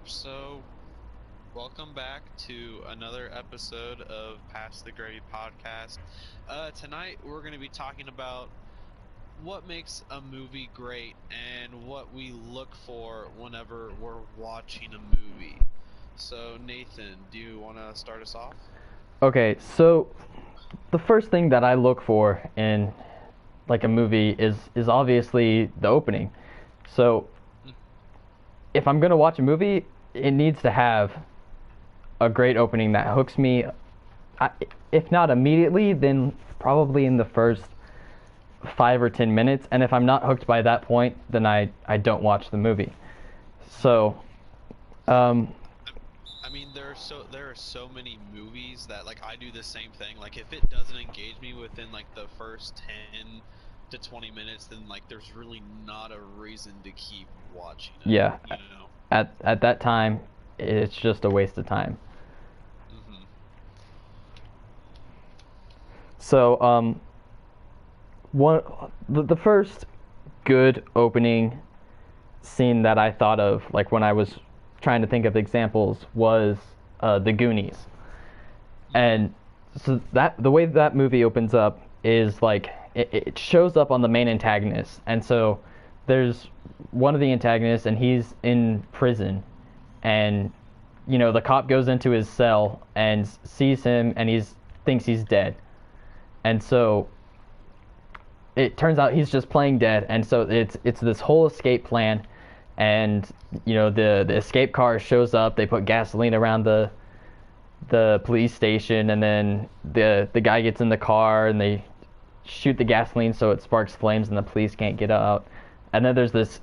So, welcome back to another episode of Past the Grade podcast. Tonight, we're going to be talking about what makes a movie great and what we look for whenever we're watching a movie. So, Nathan, do you want to start us off? Okay, so the first thing that I look for in like a movie is obviously the opening. So if I'm gonna watch a movie, it needs to have a great opening that hooks me. I, if not immediately, then probably in the first 5 or 10 minutes. And if I'm not hooked by that point, then I don't watch the movie. So, um, There are so many movies that like I do the same thing. Like if it doesn't engage me within like the first 10 to 20 minutes, then like there's really not a reason to keep watching it, yeah, you know? at that time, it's just a waste of time. Mhm. So, one the first good opening scene that I thought of, like when I was trying to think of examples, was the Goonies. Mhm. And so that the way that movie opens up is like it shows up on the main antagonist, and so there's one of the antagonists, and he's in prison, and the cop goes into his cell and sees him, and he's thinks he's dead, and so it turns out he's just playing dead, and so it's this whole escape plan, and the escape car shows up. They put gasoline around the police station, and then the guy gets in the car, and they shoot the gasoline so it sparks flames, and the police can't get out. And then there's this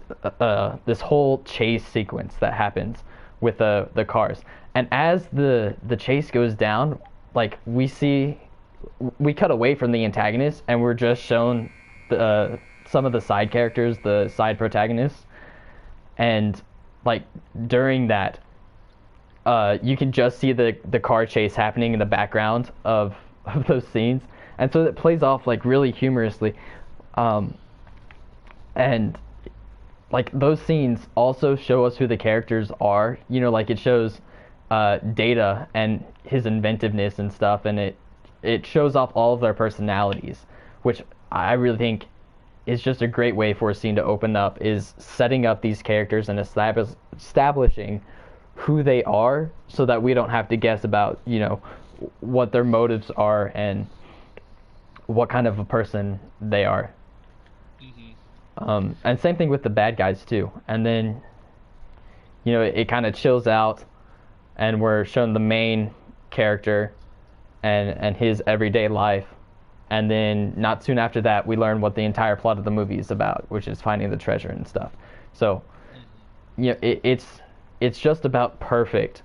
whole chase sequence that happens with the cars. And as the chase goes down, like we cut away from the antagonist, and we're just shown some of the side characters, the side protagonists, and like during that, you can just see the car chase happening in the background of those scenes, and so it plays off like really humorously, um, and like those scenes also show us who the characters are. Like it shows Data and his inventiveness and stuff, and it shows off all of their personalities, which I really think is just a great way for a scene to open up, is setting up these characters and establishing who they are so that we don't have to guess about what their motives are and what kind of a person they are. Mhm. And same thing with the bad guys too. And then it kind of chills out, and we're shown the main character and his everyday life. And then not soon after that, we learn what the entire plot of the movie is about, which is finding the treasure and stuff. So Mhm. it's just about perfect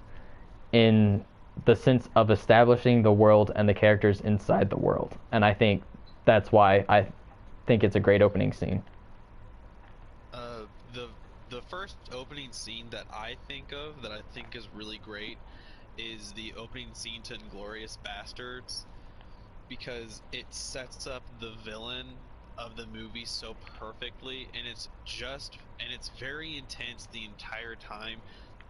in the sense of establishing the world and the characters inside the world. And I think that's why I think it's a great opening scene. The first opening scene that I think of that I think is really great is the opening scene to Inglorious Bastards because it sets up the villain of the movie so perfectly, and it's very intense the entire time,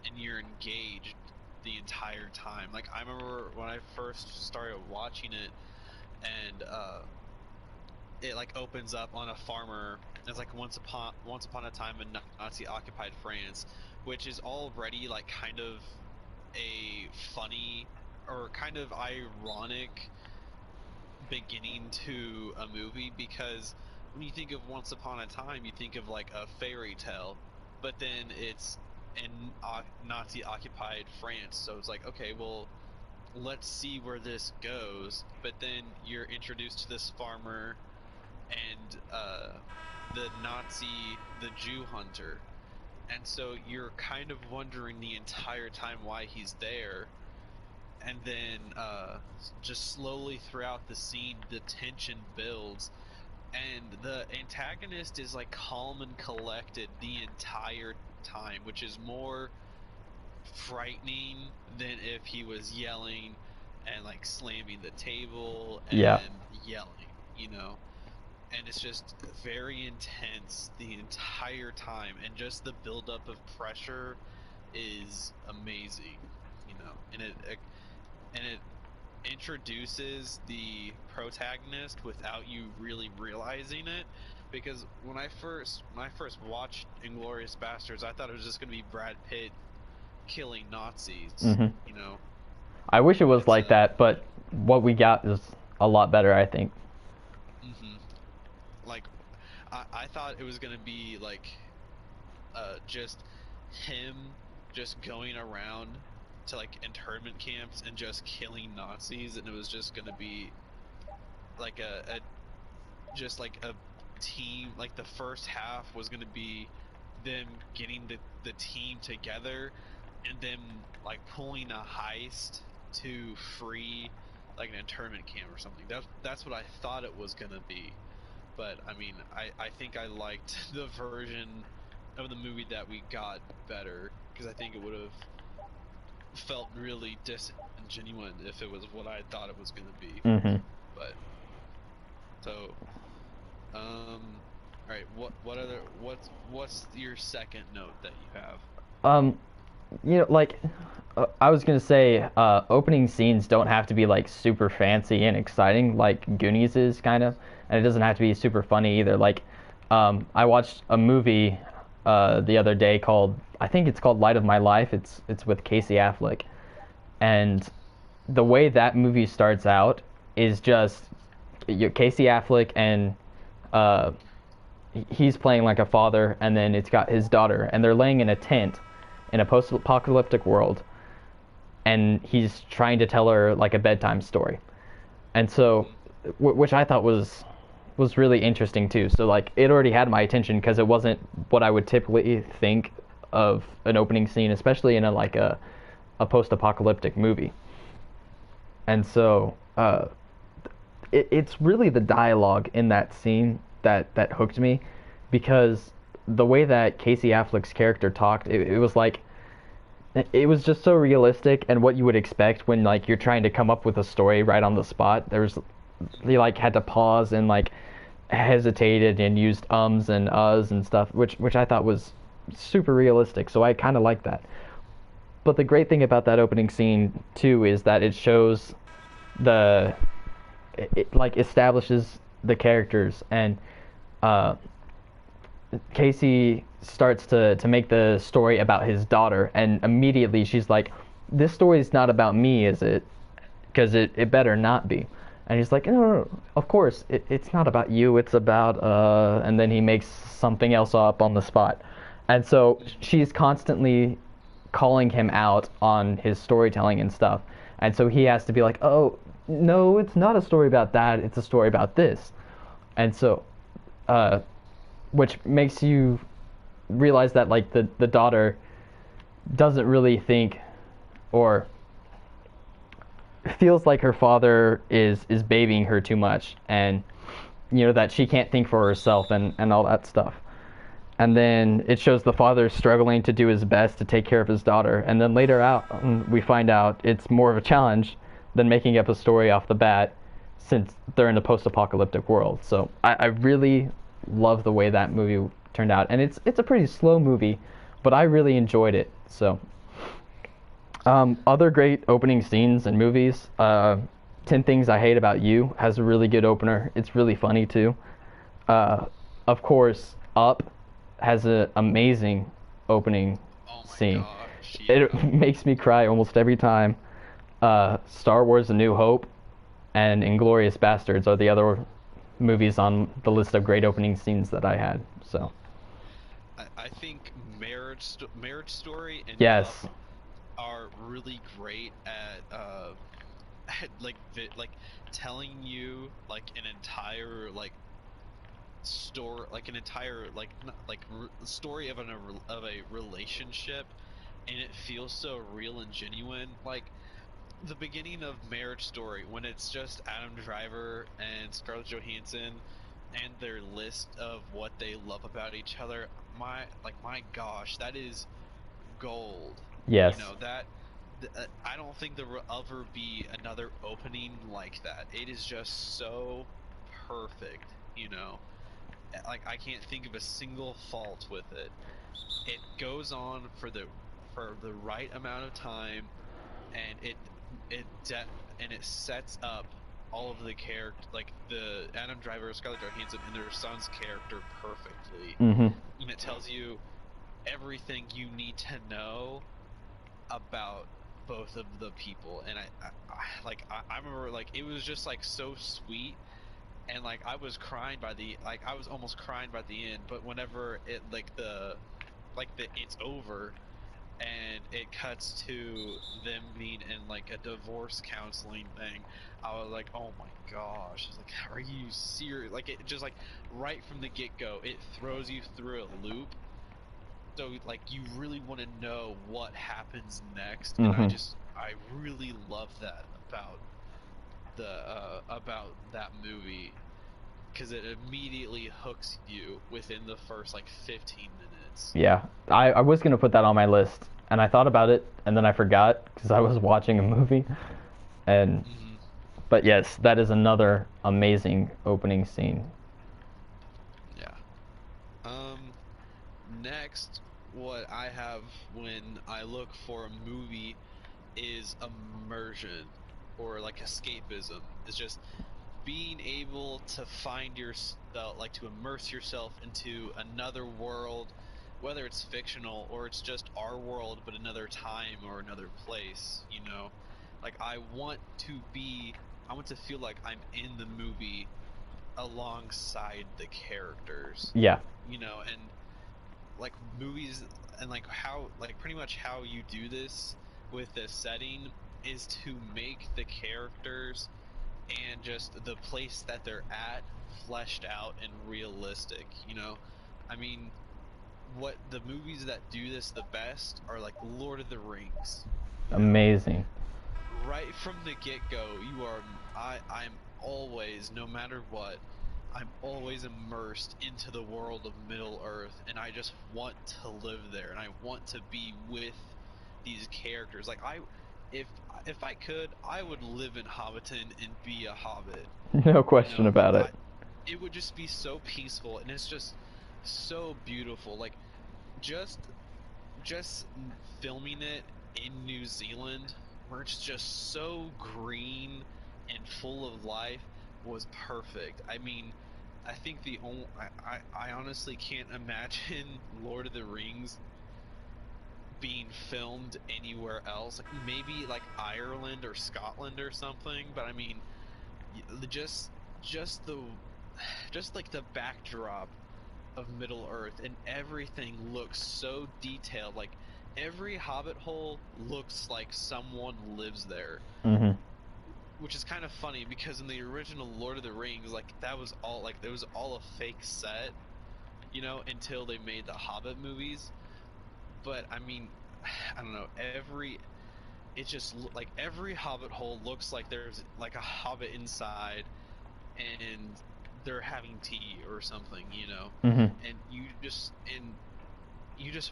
and you're engaged the entire time. Like I remember when I first started watching it, and it like opens up on a farmer. It's like once upon a time in Nazi occupied France, which is already like kind of a funny or kind of ironic beginning to a movie because when you think of Once Upon a Time, you think of like a fairy tale, but then it's in Nazi occupied France, so it's like, okay, well, let's see where this goes. But then you're introduced to this farmer and the Jew hunter, and so you're kind of wondering the entire time why he's there, and then just slowly throughout the scene the tension builds, and the antagonist is like calm and collected the entire time, which is more frightening than if he was yelling and like slamming the table Yeah. and yelling, you know. And it's just very intense the entire time, and just the buildup of pressure is amazing, and it introduces the protagonist without you really realizing it. Because when I first watched Inglorious Bastards, I thought it was just gonna be Brad Pitt killing Nazis. Hmm. You know, I wish it was it's like that, but what we got is a lot better, I think. hmm like I thought it was gonna be like just him just going around to like internment camps and just killing Nazis, and it was just gonna be like a just like a team. Like the first half was gonna be them getting the team together and them like pulling a heist to free like an internment camp or something. That's what I thought it was gonna be. But I mean, I think I liked the version of the movie that we got better, because I think it would have felt really disingenuous if it was what I thought it was gonna be. Hmm. But so all right, what's your second note that you have? Um, like I was gonna say, opening scenes don't have to be like super fancy and exciting, like Goonies is kind of, and it doesn't have to be super funny either. Like, I watched a movie the other day called, I think it's called Light of My Life. It's with Casey Affleck, and the way that movie starts out is just Casey Affleck and uh, he's playing like a father, and then it's got his daughter, and they're laying in a tent in a post-apocalyptic world, and he's trying to tell her like a bedtime story, and so which I thought was really interesting too. So like it already had my attention because it wasn't what I would typically think of an opening scene, especially in a post-apocalyptic movie. And so it's really the dialogue in that scene that hooked me, because the way that Casey Affleck's character talked, it was like it was just so realistic and what you would expect when like you're trying to come up with a story right on the spot. They like had to pause and like hesitated and used ums and uhs and stuff, which I thought was super realistic. So I kind of like that. But the great thing about that opening scene too is that it shows the it like establishes the characters, and uh, Casey starts to make the story about his daughter, and immediately she's like, "This story is not about me, is it? Because it better not be." And he's like, "No, of course it's not about you. It's about And then he makes something else up on the spot, and so she's constantly calling him out on his storytelling and stuff, and so he has to be like, "Oh, no, it's not a story about that. It's a story about this," and so uh, which makes you realize that like the daughter doesn't really think, or feels like her father is babying her too much, and that she can't think for herself, and all that stuff. And then it shows the father struggling to do his best to take care of his daughter, and then later out we find out it's more of a challenge than making up a story off the bat, since they're in a post-apocalyptic world. So I really love the way that movie turned out, and it's a pretty slow movie, but I really enjoyed it. So other great opening scenes in movies, 10 Things I Hate About You has a really good opener. It's really funny too. Of course, Up has an amazing opening Oh my scene. gosh, It yeah. makes me cry almost every time. Star Wars: A New Hope and Inglorious Bastards are the other movies on the list of great opening scenes that I had. So I think Marriage Story and Up yes, are really great at at like telling you like an entire like story, like an entire like story of of a relationship, and it feels so real and genuine. Like the beginning of Marriage Story, when it's just Adam Driver and Scarlett Johansson and their list of what they love about each other. My gosh, that is gold. You yes, know that I don't think there will ever be another opening like that. It is just so perfect. Like I can't think of a single fault with it. It goes on for the for the right amount of time, and it sets up all of the character, like the Adam Driver, Scarlett Johansson, and their son's character perfectly, Mm-hmm. and it tells you everything you need to know about both of the people. And I remember, like, it was just like so sweet, and like I was crying by the like I was almost crying by the end. But whenever it it's over and it cuts to them being in like a divorce counseling thing, I was like, oh my gosh. I was like, are you serious? Like, it just, like, right from the get-go, it throws you through a loop, so like you really want to know what happens next. And Mm-hmm. I really love that about that movie, because it immediately hooks you within the first like 15 minutes. Yeah, I was gonna put that on my list, and I thought about it, and then I forgot because I was watching a movie. And Hmm. but yes, that is another amazing opening scene. Yeah. Next, what I have when I look for a movie is immersion, or like escapism. It's just being able to find yourself, like to immerse yourself into another world, whether it's fictional or it's just our world but another time or another place, you know? Like, I want to feel like I'm in the movie alongside the characters, Yeah, you know? And like movies, and like how, like, pretty much how you do this with this setting is to make the characters and just the place that they're at fleshed out and realistic, you know? I mean, what the movies that do this the best are like Lord of the Rings, you know? amazing. Right from the get-go, I'm always, no matter what, I'm always immersed into the world of Middle Earth, and I just want to live there, and I want to be with these characters. Like, if if I could, I would live in Hobbiton and be a hobbit. No You question know, like, about it. it would just be so peaceful, and it's just so beautiful. Like, just just filming it in New Zealand, where it's just so green and full of life, was perfect. I mean, I think the only I honestly can't imagine Lord of the Rings being filmed anywhere else. Like, maybe like Ireland or Scotland or something, but I mean, just the just like the backdrop of Middle Earth, and everything looks so detailed. Like, every hobbit hole looks like someone lives there, Hmm. which is kind of funny because in the original Lord of the Rings, like, that was all, like, there was all a fake set, you know, until they made the Hobbit movies. But I mean, I don't know, like every hobbit hole looks like there's like a hobbit inside, and they're having tea or something, you know. Hmm. And you just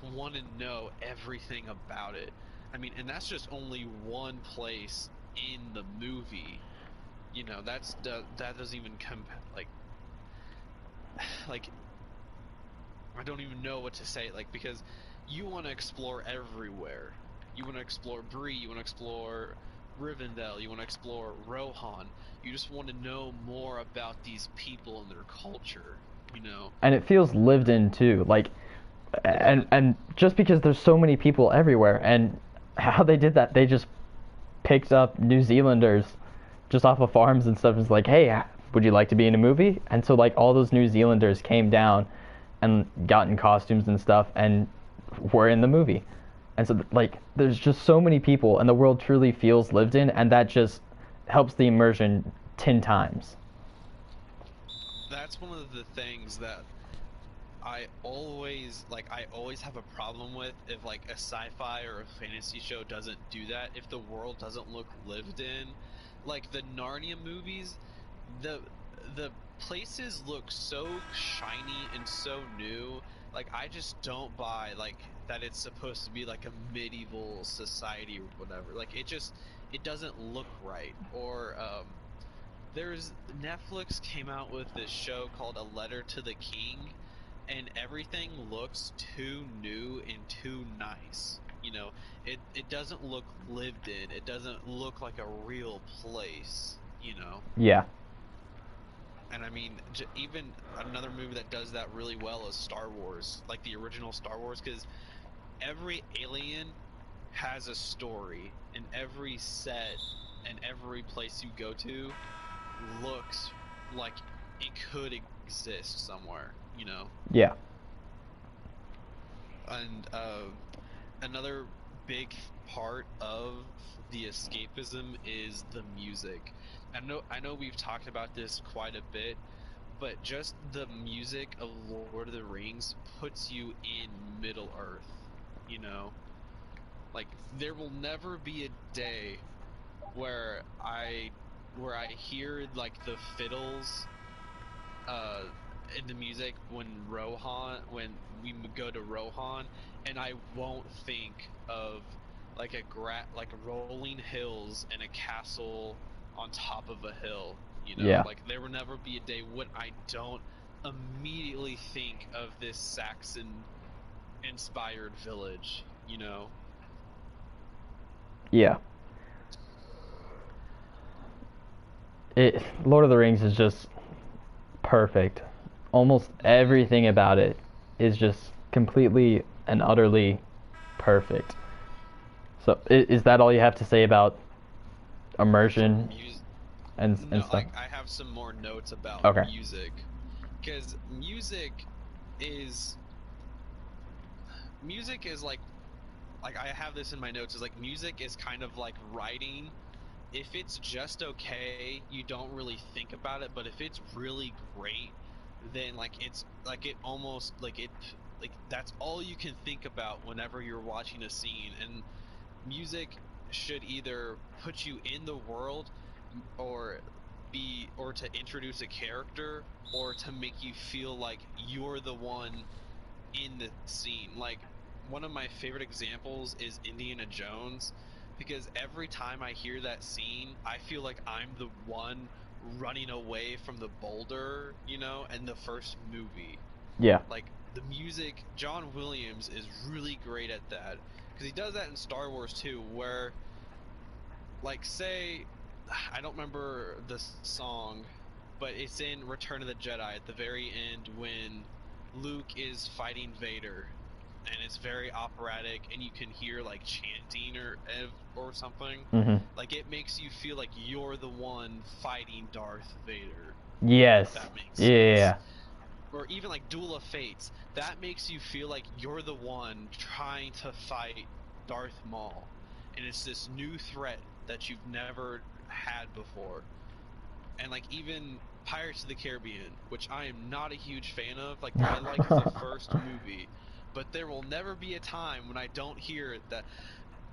want to know everything about it. I mean, and that's just only one place in the movie. You know, that doesn't even come, like I don't even know what to say, like, because you want to explore everywhere. You want to explore Bree, you want to explore Rivendell, you want to explore Rohan. You just want to know more about these people and their culture, you know. And it feels lived in too. Like, Yeah. and just because there's so many people everywhere, and how they did that, they just picked up New Zealanders just off of farms and stuff. It's like, hey, would you like to be in a movie? And so like all those New Zealanders came down and got in costumes and stuff and were in the movie. And so like there's just so many people, and the world truly feels lived in, and that just helps the immersion 10 times. That's one of the things that I always have a problem with, if like a sci-fi or a fantasy show doesn't do that, if the world doesn't look lived in. Like the Narnia movies, the the places look so shiny and so new. Like, I just don't buy, like, that it's supposed to be like a medieval society or whatever. Like, it doesn't look right. Or there's Netflix came out with this show called A Letter to the King, and everything looks too new and too nice. You know, it doesn't look lived in. It doesn't look like a real place. You know. Yeah. And I mean, even another movie that does that really well is Star Wars, like the original Star Wars, because every alien has a story, and every set and every place you go to looks like it could exist somewhere, you know? Yeah. And another big part of the escapism is the music. I know we've talked about this quite a bit, but just the music of Lord of the Rings puts you in Middle Earth, you know? Like there will never be a day where I hear like the fiddles uh in the music when we go to Rohan, and I won't think of like like rolling hills and a castle on top of a hill, you know? Yeah. Like there will never be a day when I don't immediately think of this Saxon inspired village, you know? Yeah. Lord of the Rings is just perfect. Almost everything about it is just completely and utterly perfect. So is that all you have to say about immersion and No, stuff? like I have some more notes about Okay. music, because is music is like I have this in my notes, is like music is kind of like writing. If it's just okay, you don't really think about it, but if it's really great, then like it's like it almost like that's all you can think about whenever you're watching a scene. And music should either put you in the world, or or to introduce a character, or to make you feel like you're the one in the scene. Like one of my favorite examples is Indiana Jones, because every time I hear that scene, I feel like I'm the one running away from the boulder, you know, in the first movie. Yeah. Like the music, John Williams is really great at that, because he does that in Star Wars too, where like say I don't remember the song, but it's in Return of the Jedi at the very end when Luke is fighting Vader, and it's very operatic, and you can hear like chanting or something. Mhm. Like it makes you feel like you're the one fighting Darth Vader, if Yes. that makes sense. Yeah. Or even like Duel of Fates, that makes you feel like you're the one trying to fight Darth Maul, and it's this new threat that you've never had before. And like even Pirates of the Caribbean, which I am not a huge fan of, like I like the first movie, but there will never be a time when I don't hear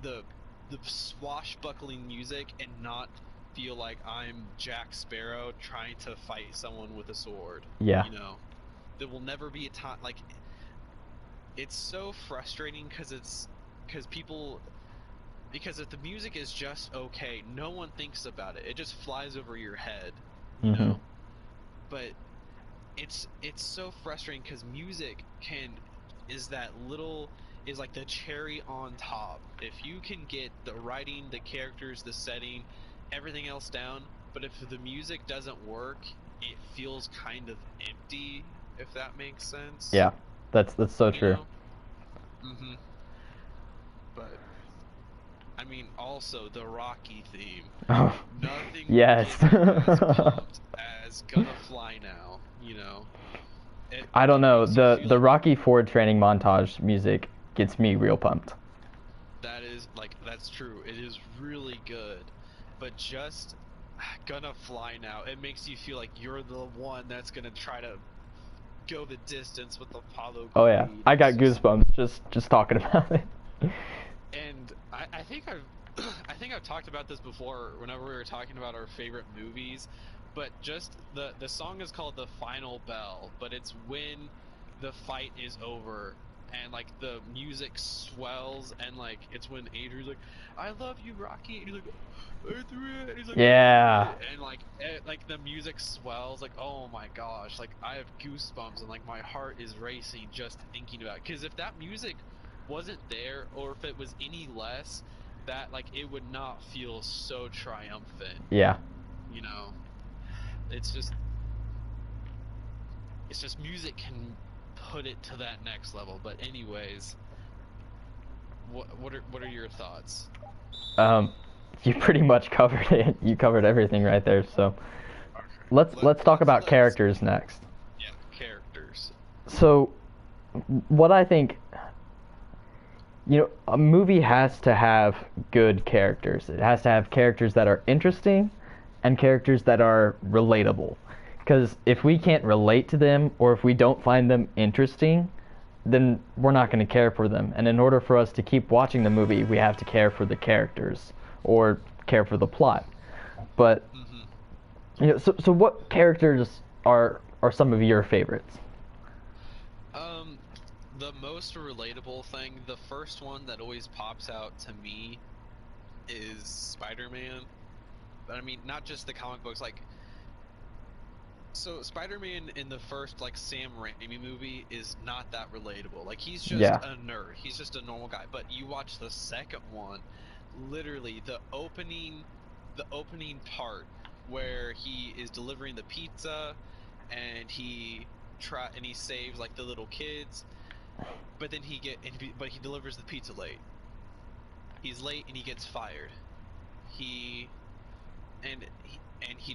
the the swashbuckling music and not feel like I'm Jack Sparrow trying to fight someone with a sword, Yeah. you know? There will never be a time like it's so frustrating because people because if the music is just okay, no one thinks about it. It just flies over your head, you Mhm. know? But it's so frustrating because music can is that little is like the cherry on top. If you can get the writing, the characters, the setting, everything else down, but if the music doesn't work, it feels kind of empty, if that makes sense. Yeah. That's so You true. know? Mm-hmm. But I mean, also the Rocky theme. Oh. Nothing will Yes. get me as pumped as "Gonna Fly Now." You know, I don't it know. makes you The feel the like Rocky Ford training montage music gets me real pumped. that is like that's true. It is really good, but just "Gonna Fly Now." It makes you feel like you're the one that's gonna try to go the distance with Apollo Oh yeah. Creed. I It's got just goosebumps just talking about it. And I think I've I think I've talked about this before whenever we were talking about our favorite movies, but just the song is called "The Final Bell," but it's when the fight is over and like the music swells, and like it's when Adrian's like, "I love you, Rocky," and he's like, "Adrian," and he's like, Yeah. "Adrian," and like the music swells, like oh my gosh, like I have goosebumps and like my heart is racing just thinking about it. Because if that music wasn't there, or if it was any less, that like it would not feel so triumphant. Yeah. You know, it's just music can put it to that next level. But anyways, what are your thoughts? Um, you pretty much covered it. You covered everything right there. So Okay. let's talk about characters next. Yeah, characters. So what I think, a movie has to have good characters. It has to have characters that are interesting and characters that are relatable. Because if we can't relate to them or if we don't find them interesting, then we're not going to care for them. And in order for us to keep watching the movie, we have to care for the characters or care for the plot. But so what characters are some of your favorites? The most relatable thing, the first one that always pops out to me is Spider-Man. But I mean, not just the comic books, like, so Spider-Man in the first like Sam Raimi movie is not that relatable. Like, he's just a nerd. He's just a normal guy. But you watch the second one, literally the opening part where he is delivering the pizza and he saves like the little kids, but then he delivers the pizza late. He's late and he gets fired. He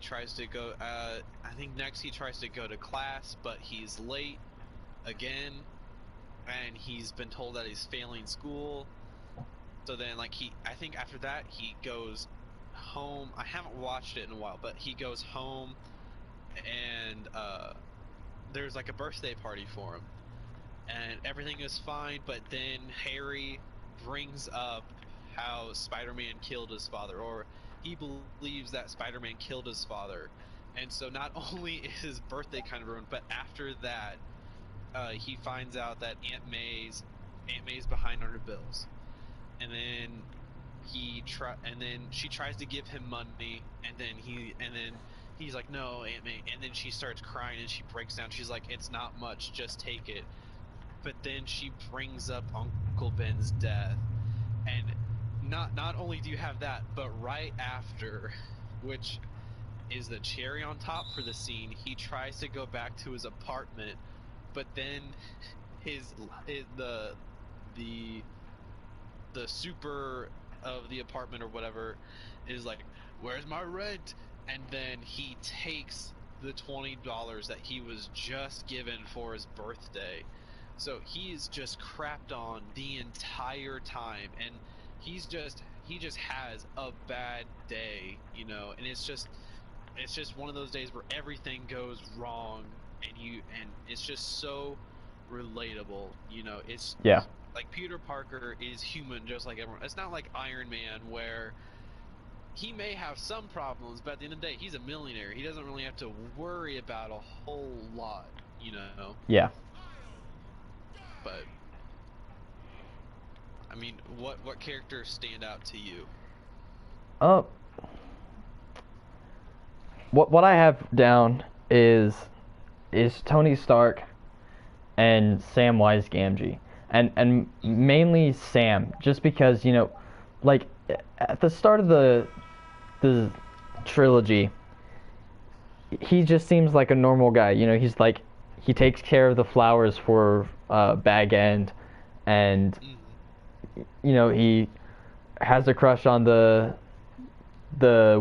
tries to go, I think next he tries to go to class, but he's late again, and he's been told that he's failing school. So then, like, I think after that he goes home. I haven't watched it in a while, but he goes home and there's like a birthday party for him, and everything is fine, but then Harry brings up how Spider-Man killed his father, or he believes that Spider-Man killed his father. And so not only is his birthday kind of ruined, but after that, he finds out that Aunt May's behind on her bills. And then she tries to give him money, and then he's like, "No, Aunt May." And then she starts crying and she breaks down. She's like, "It's not much, just take it." But then she brings up Uncle Ben's death, and not only do you have that, but right after, which is the cherry on top for the scene, he tries to go back to his apartment, but then the super of the apartment or whatever is like, "Where's my rent?" And then he takes the $20 that he was just given for his birthday. So he's just crapped on the entire time, and he just has a bad day, and it's just one of those days where everything goes wrong, and it's just so relatable. It's like Peter Parker is human just like everyone. It's not like Iron Man, where he may have some problems, but at the end of the day, he's a millionaire. He doesn't really have to worry about a whole lot, Yeah. But I mean, what characters stand out to you? What I have down is Tony Stark and Samwise Gamgee, and mainly Sam, just because like at the start of the trilogy, he just seems like a normal guy. He's like, he takes care of the flowers for Bag End, and he has a crush on the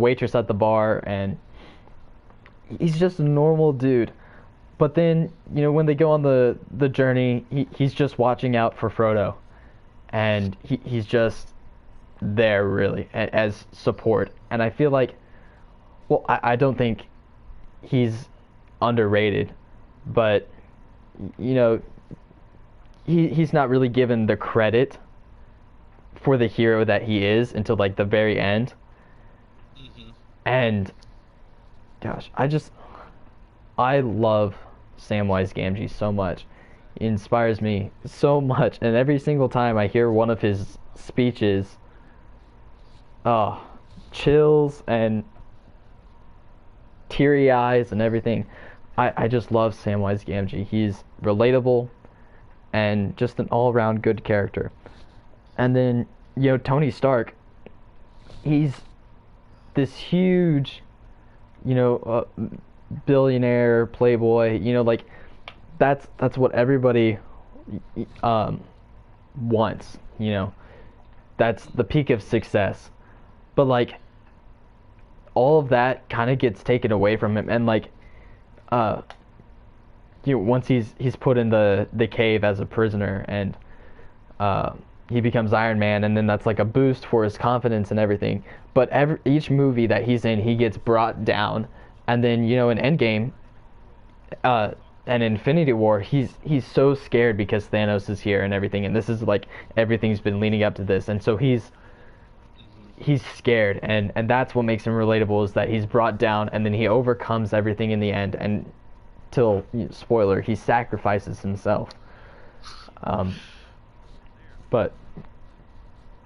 waitress at the bar, and he's just a normal dude. But then, when they go on the journey, he's just watching out for Frodo, and he's just there really as support. And I feel like, well, I don't think he's underrated, but he's not really given the credit for the hero that he is until like the very end. And gosh, I love Samwise Gamgee so much. He inspires me so much, and every single time I hear one of his speeches, chills and teary eyes and everything. I just love Samwise Gamgee. He's relatable and just an all-around good character. And then, Tony Stark, he's this huge, billionaire playboy. Like that's what everybody um, wants. That's the peak of success. But like all of that kind of gets taken away from him, and like uh, once he's put in the cave as a prisoner, and uh, he becomes Iron Man, and then that's like a boost for his confidence and everything. But each movie that he's in, he gets brought down, and then in Endgame, uh, and Infinity War, he's so scared because Thanos is here and everything, and this is like everything's been leading up to this, and so he's scared, and that's what makes him relatable, is that he's brought down and then he overcomes everything in the end, and till spoiler, he sacrifices himself. Um, but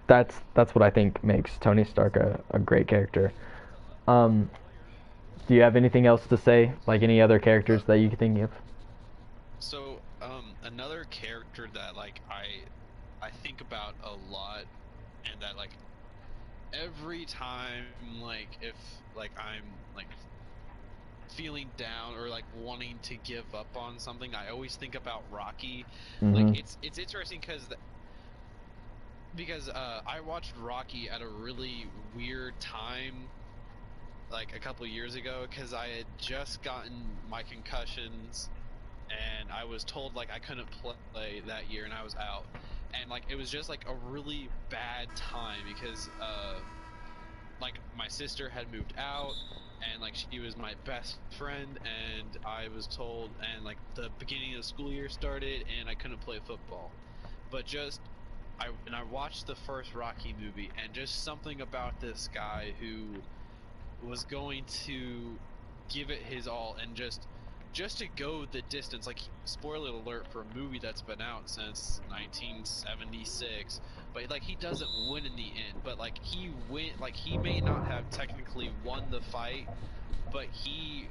that's what I think makes Tony Stark a great character. Um, do you have anything else to say? Like any other characters that you can think of? So, another character that like I think about a lot, and that like every time, like if like I'm like feeling down or like wanting to give up on something, I always think about Rocky. Mm-hmm. Like it's interesting because I watched Rocky at a really weird time, like a couple years ago, because I had just gotten my concussions, and I was told like I couldn't play that year, and I was out, and like it was just like a really bad time because like my sister had moved out, and like she was my best friend, and I was told, and like the beginning of the school year started, and I couldn't play football, but just I watched the first Rocky movie, and just something about this guy who was going to give it his all, and just to go the distance. Like, spoiler alert for a movie that's been out since 1976, but like he doesn't win in the end, but like he may not have technically won the fight, but he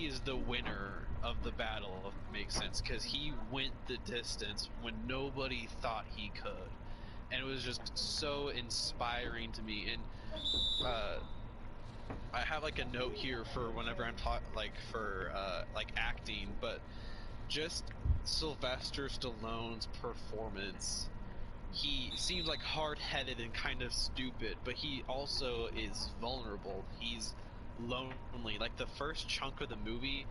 is the winner of the battle, if it makes sense, because he went the distance when nobody thought he could, and it was just so inspiring to me. And I have like a note here for whenever I'm like for like acting, but just Sylvester Stallone's performance. He seems like hard-headed and kind of stupid, but he also is vulnerable. He's lonely. Like the first chunk of the movie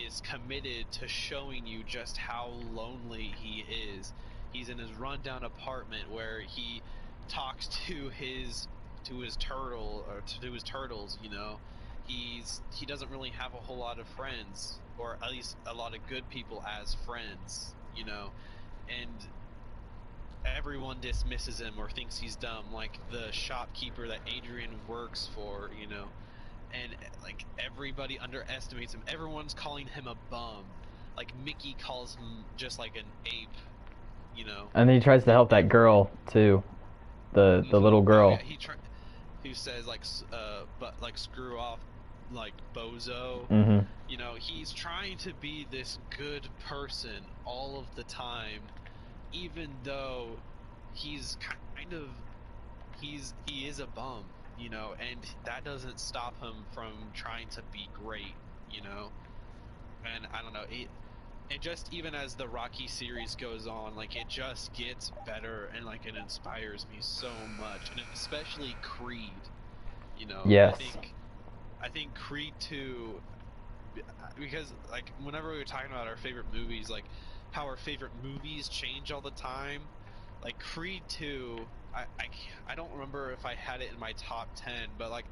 is committed to showing you just how lonely he is. He's in his rundown apartment where he talks to his turtle, or to his turtles. He doesn't really have a whole lot of friends, or at least a lot of good people as friends. And everyone dismisses him or thinks he's dumb, like the shopkeeper that Adrian works for, and like everybody underestimates him. Everyone's calling him a bum. Like Mickey calls him just like an ape. And then he tries to help that girl too, the little Oh girl. yeah, who says like but like screw off, like bozo. Mm-hmm. He's trying to be this good person all of the time, even though he's kind of he is a bum, and that doesn't stop him from trying to be great. you know and I don't know, it just, even as the Rocky series goes on, like it just gets better, and like it inspires me so much, and especially Creed. Yes. I think Creed 2, because like whenever we were talking about our favorite movies, like how our favorite movies change all the time, like Creed 2, I don't remember if I had it in my top 10, but like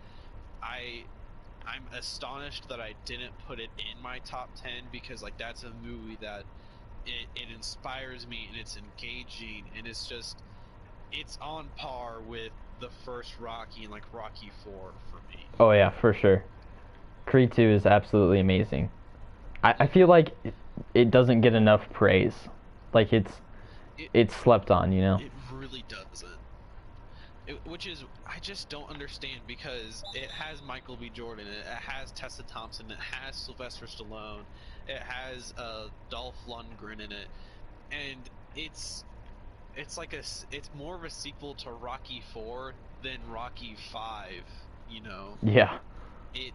I'm astonished that I didn't put it in my top 10, because like that's a movie that it inspires me, and it's engaging, and it's on par with the first Rocky and like Rocky 4 for me. Oh yeah, for sure. Creed 2 is absolutely amazing. I feel like it doesn't get enough praise. Like It it's slept on. it really doesn't. Which is, I just don't understand, because it has Michael B. Jordan, it has Tessa Thompson, it has Sylvester Stallone, it has Dolph Lundgren in it, and it's like it's more of a sequel to Rocky 4 than Rocky 5, you know. Yeah. It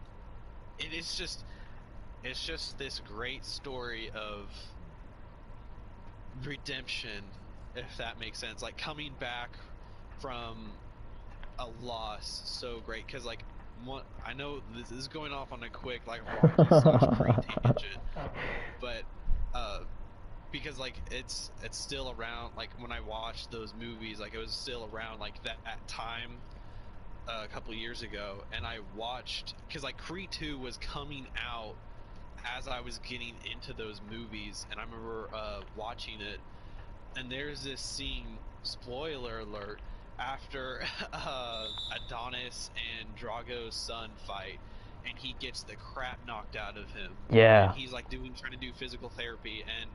it is just it's just this great story of redemption, if that makes sense. Like coming back from a loss, so great. Because like, I know this is going off on a quick like Rocky/Creed tangent, but because like it's still around. Like when I watched those movies, like it was still around like that time a couple years ago, and I watched because like Creed 2 was coming out as I was getting into those movies, and I remember watching it, and there's this scene, spoiler alert, after Adonis and Drago's son fight, and he gets the crap knocked out of him. Yeah. And he's like trying to do physical therapy, and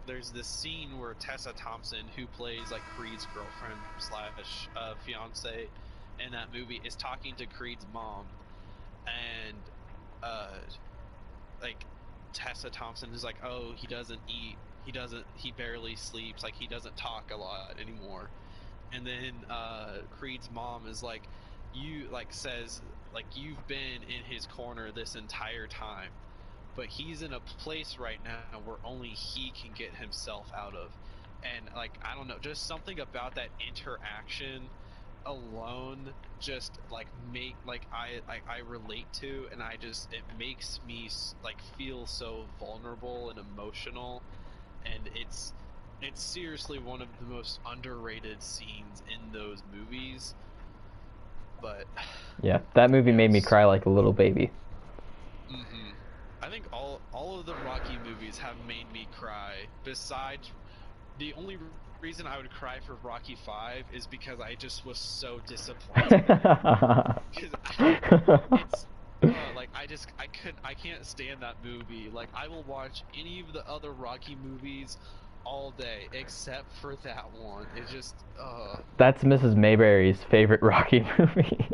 there's this scene where Tessa Thompson, who plays like Creed's girlfriend slash fiance in that movie, is talking to Creed's mom, and like Tessa Thompson is like, oh, he doesn't eat, he barely sleeps, like he doesn't talk a lot anymore. And then Creed's mom is like, says like, you've been in his corner this entire time, but he's in a place right now where only he can get himself out of. And like, I don't know, just something about that interaction alone just like make like I relate to, and it makes me like feel so vulnerable and emotional, and it's seriously one of the most underrated scenes in those movies. But Yeah, that movie made me cry like a little baby. I think all of the Rocky movies have made me cry. Besides, the only reason I would cry for Rocky 5 is because I just was so disappointed. Because it's like I can't stand that movie. Like I will watch any of the other Rocky movies all day except for that one. It just That's Mrs. Mayberry's favorite Rocky movie.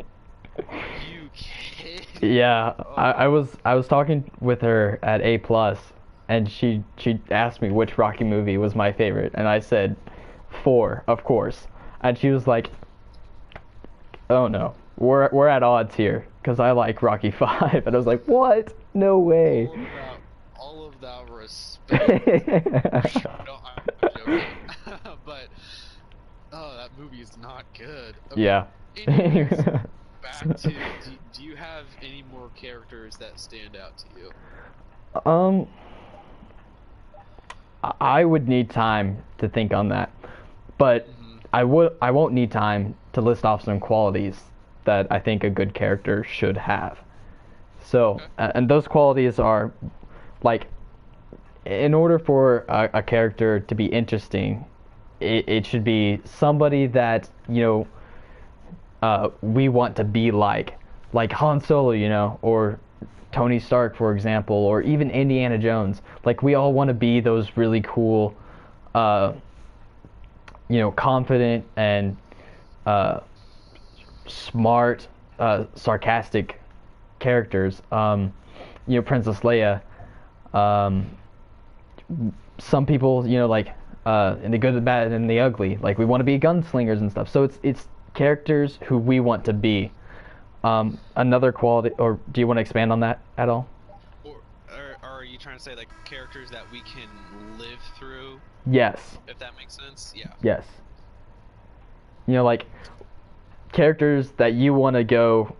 You kidding? Yeah, I was talking with her at A plus, and she asked me which Rocky movie was my favorite, and I said 4, of course, and she was like, "Oh no, we're at odds here, because I like Rocky 5," and I was like, "What? No way." All of that respect. No, I'm joking. But that movie is not good. Okay. Yeah. Anyways, back to do you have any more characters that stand out to you? I would need time to think on that, but I won't need time to list off some qualities that I think a good character should have. So, Okay. And those qualities are, like, in order for a character to be interesting, it should be somebody that, we want to be like Han Solo, or Tony Stark, for example, or even Indiana Jones. Like, we all want to be those really cool, confident and smart, sarcastic characters. Princess Leia. Some people, in the good, the bad, and the ugly. Like, we want to be gunslingers and stuff. So it's characters who we want to be. Another quality, or do you want to expand on that at all? Or are you trying to say like characters that we can live through? Yes. If that makes sense, yeah. Yes. Like characters that you want to go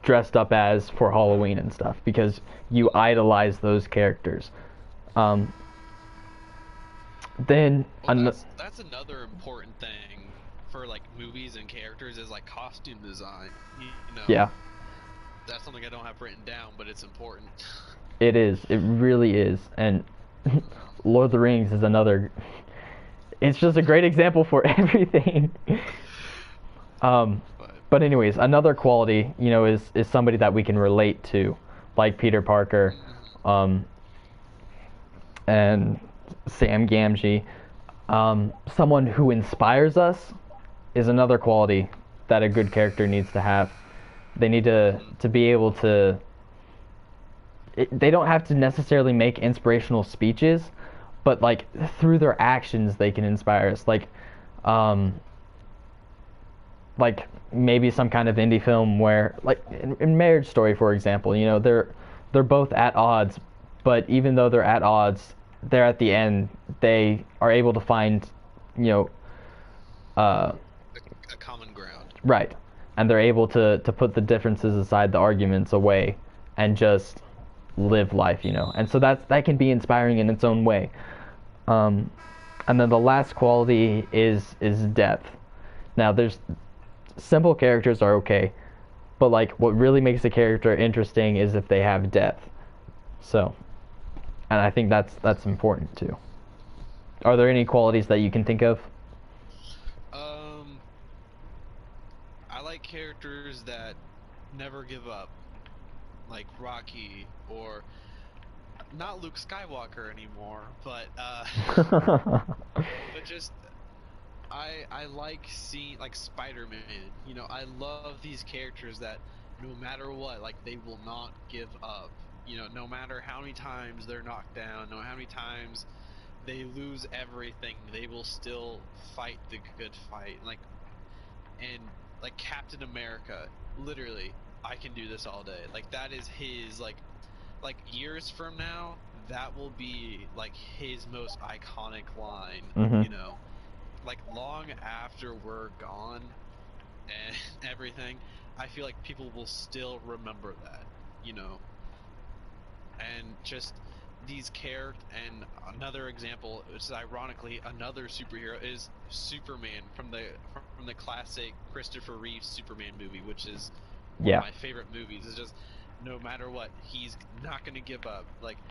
dressed up as for Halloween and stuff because you idolize those characters. Then that's another important thing for like movies and characters is like costume design. Yeah. That's something I don't have written down, but it's important. It is. It really is. And Lord of the Rings is another. It's just a great example for everything. But anyways, another quality, is somebody that we can relate to, like Peter Parker, and Sam Gamgee. Someone who inspires us is another quality that a good character needs to have. They need to be able to. They don't have to necessarily make inspirational speeches, but like through their actions they can inspire us. Like Um, like maybe some kind of indie film where, like in Marriage Story, for example, you know, they're both at odds, but even though they're at odds, they're at the end they are able to find, you know, uh, A common ground. right, and they're able to put the differences aside, the arguments away, and just live life, you know. And so that can be inspiring in its own way. Um, and then the last quality is depth. Now, there's simple characters are okay, but like what really makes a character interesting is if they have depth. So, and I think that's important too. Are there any qualities that you can think of? Um, I like characters that never give up, like Rocky, or not Luke Skywalker anymore, but just I like seeing like Spider-Man. You know, I love these characters that no matter what, like they will not give up. You know, no matter how many times they're knocked down, no how many times they lose everything, they will still fight the good fight. And like Captain America, literally, I can do this all day. Like that is his like years from now, that will be like his most iconic line, Hmm. you know. Like long after we're gone and everything, I feel like people will still remember that, you know. And just these characters, and another example, which is ironically another superhero, is Superman from the classic Christopher Reeve Superman movie, which is one of Yeah. my favorite movies. It's just no matter what, he's not gonna give up. Like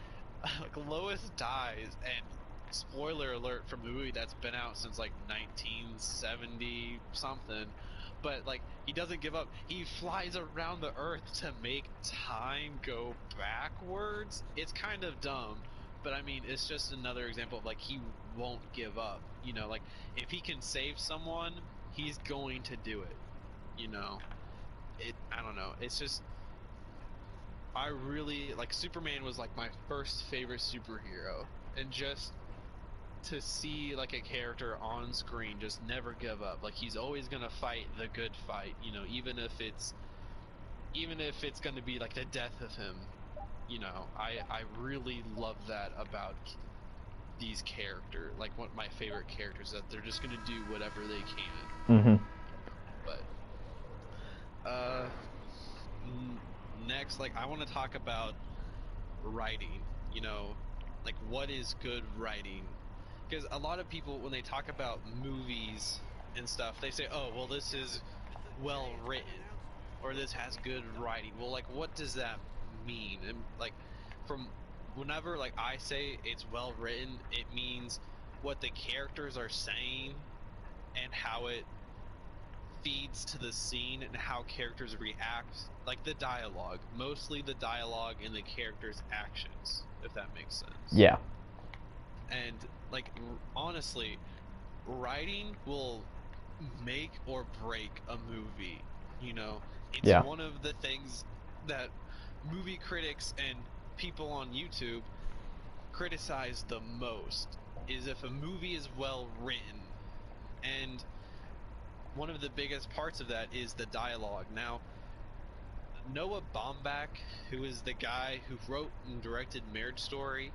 Lois dies, and spoiler alert from a movie that's been out since like 1970 something, but like he doesn't give up. He flies around the earth to make time go backwards. It's kind of dumb, but I mean it's just another example of like he won't give up. You know, like if he can save someone, he's going to do it. You know, I don't know. It's just I really like Superman was like my first favorite superhero, and just to see like a character on screen just never give up. Like he's always gonna fight the good fight, you know, even if it's gonna be like the death of him. You know, I really love that about these characters. Like one of my favorite characters, that they're just gonna do whatever they can. Hmm. But uh, next, like I want to talk about writing. You know, like what is good writing? Because a lot of people, when they talk about movies and stuff, they say, "Oh, well, this is well written, or this has good writing." Well, like, what does that mean? And like, from whenever like I say it's well written, it means what the characters are saying and how it feeds to the scene and how characters react, like the dialogue, mostly the dialogue and the characters' actions, if that makes sense. Yeah. And like honestly, writing will make or break a movie. You know, it's Yeah. one of the things that movie critics and people on YouTube criticize the most, is if a movie is well written. And one of the biggest parts of that is the dialogue. Now, Noah Baumbach, who is the guy who wrote and directed Marriage Story,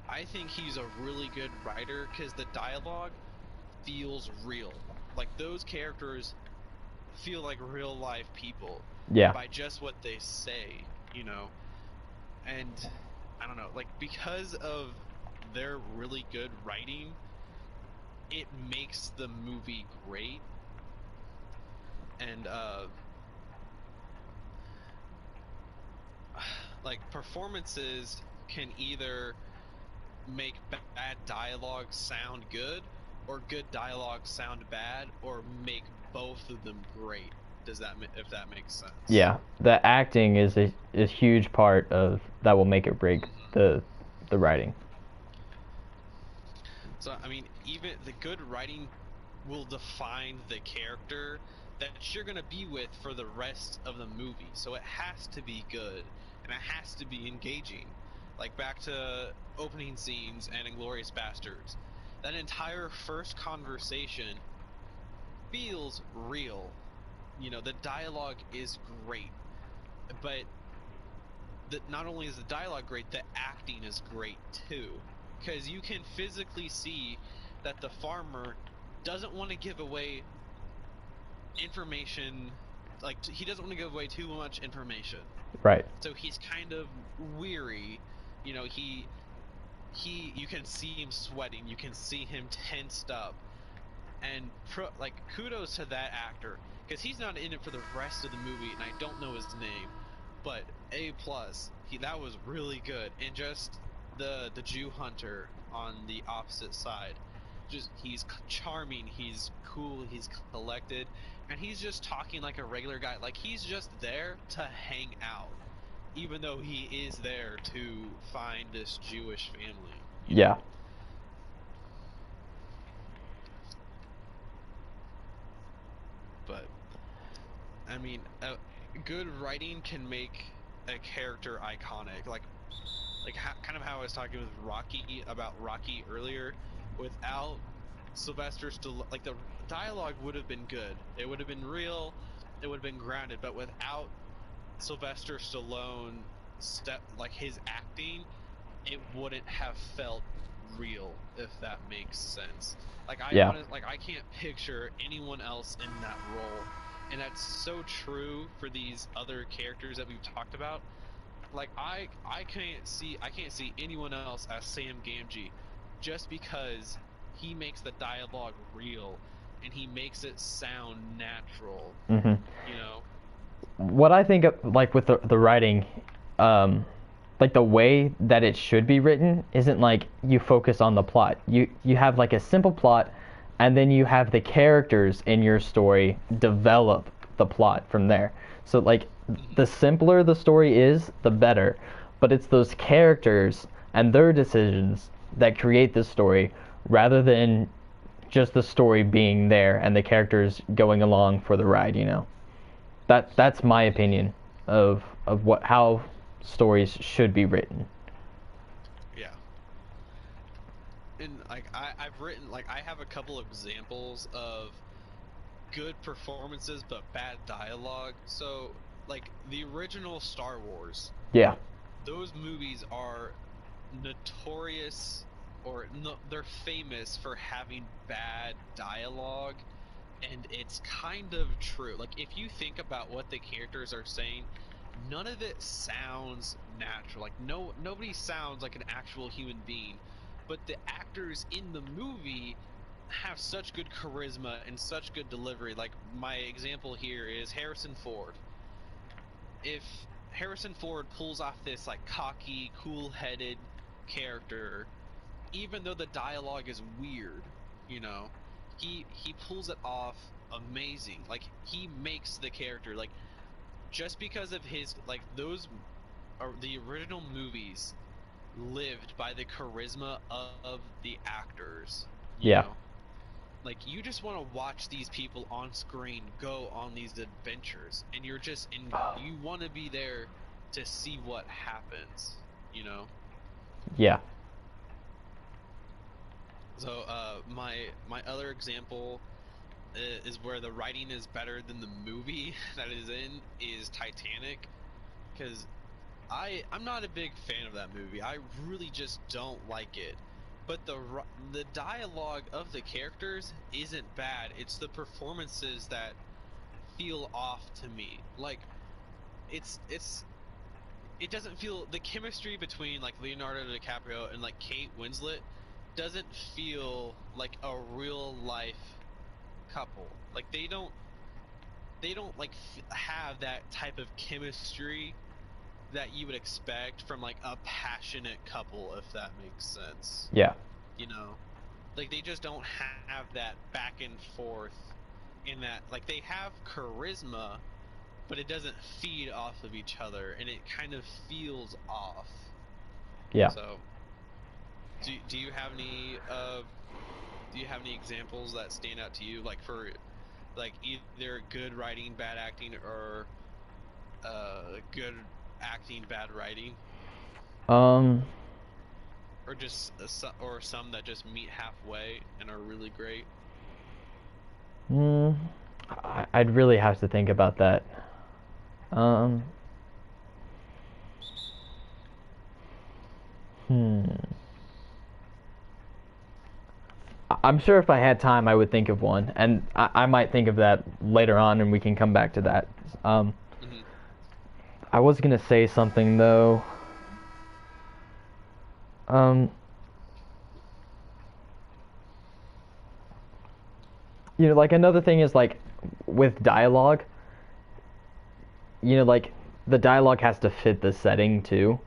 I think he's a really good writer because the dialogue feels real. Like those characters feel like real life people Yeah. by just what they say, you know. And I don't know, like because of their really good writing, it makes the movie great. And like performances can either make bad dialogue sound good, or good dialogue sound bad, or make both of them great. Does that if that makes sense? Yeah. The acting is a huge part of that will make or break Hmm. the writing. So I mean, even the good writing will define the character that you're gonna be with for the rest of the movie. So it has to be good, and it has to be engaging. Like back to opening scenes and Inglorious Bastards. That entire first conversation feels real. You know, the dialogue is great, but not only is the dialogue great, the acting is great too, because you can physically see that the farmer doesn't want to give away information. Like, he doesn't want to give away too much information, Right. so he's kind of weary. You know, you can see him sweating, you can see him tensed up, and like, kudos to that actor, because he's not in it for the rest of the movie, and I don't know his name, but A plus. That was really good. And just the Jew hunter on the opposite side, just he's charming, he's cool, he's collected, and he's just talking like a regular guy. Like, he's just there to hang out, even though he is there to find this Jewish family. Yeah. But I mean, good writing can make a character iconic. Like kind of how I was talking with Rocky about Rocky earlier. Without Sylvester Stallone, like, the dialogue would have been good. It would have been real. It would have been grounded. But without Sylvester Stallone, like, his acting, it wouldn't have felt real, if that makes sense. Like, Yeah. I can't picture anyone else in that role, and that's so true for these other characters that we've talked about. Like, I can't see anyone else as Sam Gamgee, just because he makes the dialogue real and he makes it sound natural. Mm-hmm. You know. What I think of, like, with the writing, like, the way that it should be written isn't like you focus on the plot. You have like a simple plot, and then you have the characters in your story develop the plot from there. So, like, the simpler the story is, the better. But it's those characters and their decisions that create the story, rather than just the story being there and the characters going along for the ride. You know, that's my opinion of how stories should be written. Yeah. And like, I've written, like, I have a couple of examples of good performances but bad dialogue. So, like, the original Star Wars, Yeah. those movies are notorious, or no, they're famous for having bad dialogue, and it's kind of true. Like, if you think about what the characters are saying, none of it sounds natural. Like, nobody sounds like an actual human being, but the actors in the movie have such good charisma and such good delivery. Like, my example here is Harrison Ford. If Harrison Ford pulls off this, like, cocky, cool-headed character, even though the dialogue is weird, you know, he pulls it off amazing. Like, he makes the character, like, just because of his, like, those are the original movies lived by the charisma of the actors, you Yeah. know. Like, you just want to watch these people on screen go on these adventures, and you're just in, you want to be there to see what happens, you know. Yeah. So my other example is where the writing is better than the movie that is in, is Titanic, because I'm not a big fan of that movie. I really just don't like it. But the dialogue of the characters isn't bad. It's the performances that feel off to me. Like, it doesn't feel, the chemistry between, like, Leonardo DiCaprio and, like, Kate Winslet doesn't feel like a real life couple. Like, they don't like have that type of chemistry that you would expect from, like, a passionate couple, if that makes sense. Yeah. You know, like, they just don't have that back and forth, in that, like, they have charisma, but it doesn't feed off of each other, and it kind of feels off. Yeah. So, do you have any examples that stand out to you, like, for, like, either good writing, bad acting, or good acting, bad writing, or just or some that just meet halfway and are really great? Mm, I'd really have to think about that. Um, hmm. I'm sure if I had time, I would think of one, and I might think of that later on, and we can come back to that. Um, Hmm. I was gonna say something though. Um, like another thing is like with dialogue, like the dialogue has to fit the setting too.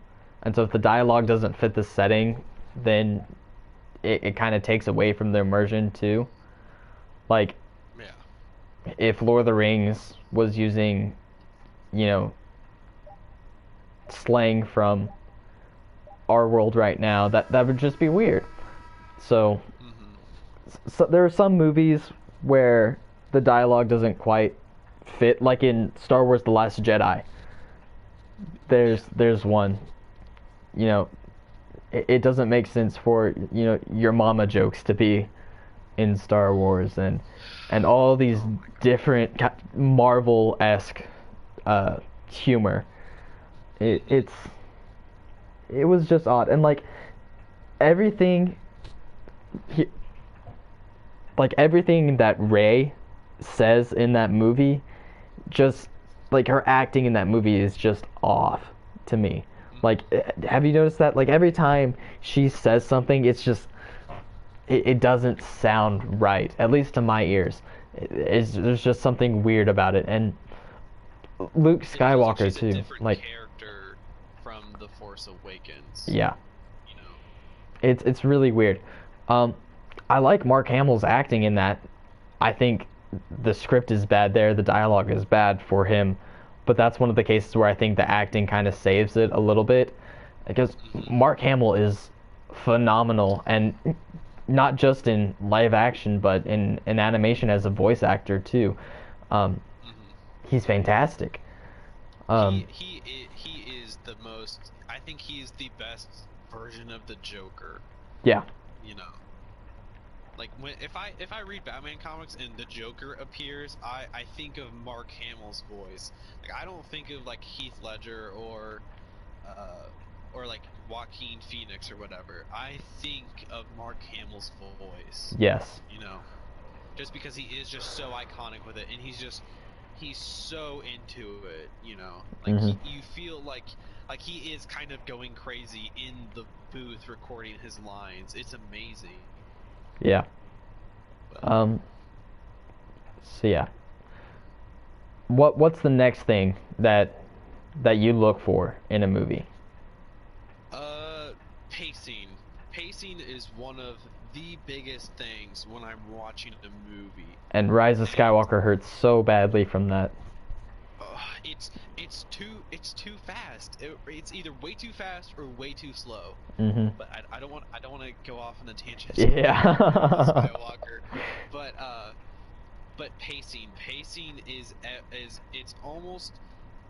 And so if the dialogue doesn't fit the setting, then it kind of takes away from the immersion too. Like Yeah. if Lord of the Rings was using, you know, slang from our world right now, that would just be weird. So, Hmm. so there are some movies where the dialogue doesn't quite fit, like in Star Wars: The Last Jedi. Yeah. There's one, you know, it doesn't make sense for your mama jokes to be in Star Wars and all these Oh my God. different Marvel-esque humor. It, Hmm. it's it was just odd and like everything he, like everything that Rey says in that movie just like her acting in that movie is just off to me. Like Hmm. have you noticed that like every time she says something it's just it doesn't sound right, at least to my ears. There's just something weird about it. And Luke It feels like Skywalker she's a too. different Like, character from The Force Awakens. yeah, You know. it's really weird. Um, I like Mark Hamill's acting in that. I think the script is bad there, the dialogue is bad for him, but that's one of the cases where I think the acting kind of saves it a little bit because Hmm. Mark Hamill is phenomenal and not just in live action but in animation as a voice actor too. Um, Hmm. he's fantastic. Um, He is the most. I think he's the best version of the Joker. yeah. You know, like when if I read Batman comics and the Joker appears, I think of Mark Hamill's voice. Like I don't think of like Heath Ledger uh or like Joaquin Phoenix or whatever. I think of Mark Hamill's voice. Yes. You know, just because he is just so iconic with it, and he's so into it. You know, like Hmm. you feel like he is kind of going crazy in the booth recording his lines. It's amazing. Yeah. But Um, so yeah. What's the next thing that you look for in a movie? uh, pacing. Pacing is one of the biggest things when I'm watching a movie, And Rise of and Skywalker hurts so badly from that. it's too fast. It's either way too fast or way too slow. Hmm. But I don't want to go off on a tangent about Rise of Yeah. Skywalker. But pacing is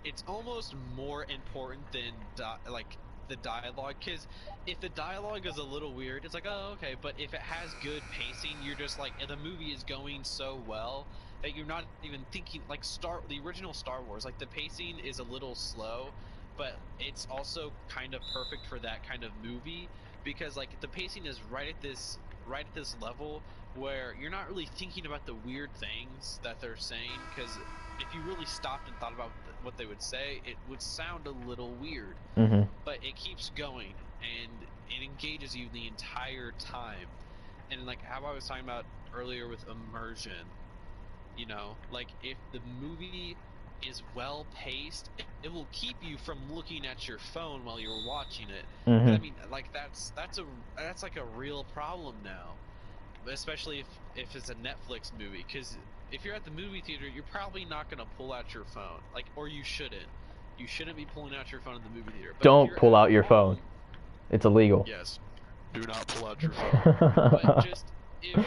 it's almost more important than like the dialogue, because if the dialogue is a little weird it's like, oh okay, but if it has good pacing you're just like the movie is going so well that you're not even thinking. Like the original Star Wars, like the pacing is a little slow but it's also kind of perfect for that kind of movie, because like the pacing is right at this level where you're not really thinking about the weird things that they're saying, because if you really stopped and thought about what they would say, it would sound a little weird. Hmm. But it keeps going and it engages you the entire time. And like how I was talking about earlier with immersion, you know, like if the movie is well paced, it will keep you from looking at your phone while you're watching it. And I Hmm. mean, like that's like a real problem now, especially if it's a Netflix movie, because if you're at the movie theater you're probably not going to pull out your phone, like, or you shouldn't be pulling out your phone in the movie theater. But if Don't you're pull at out your phone. home, It's illegal. yes, do not pull out your phone. But just if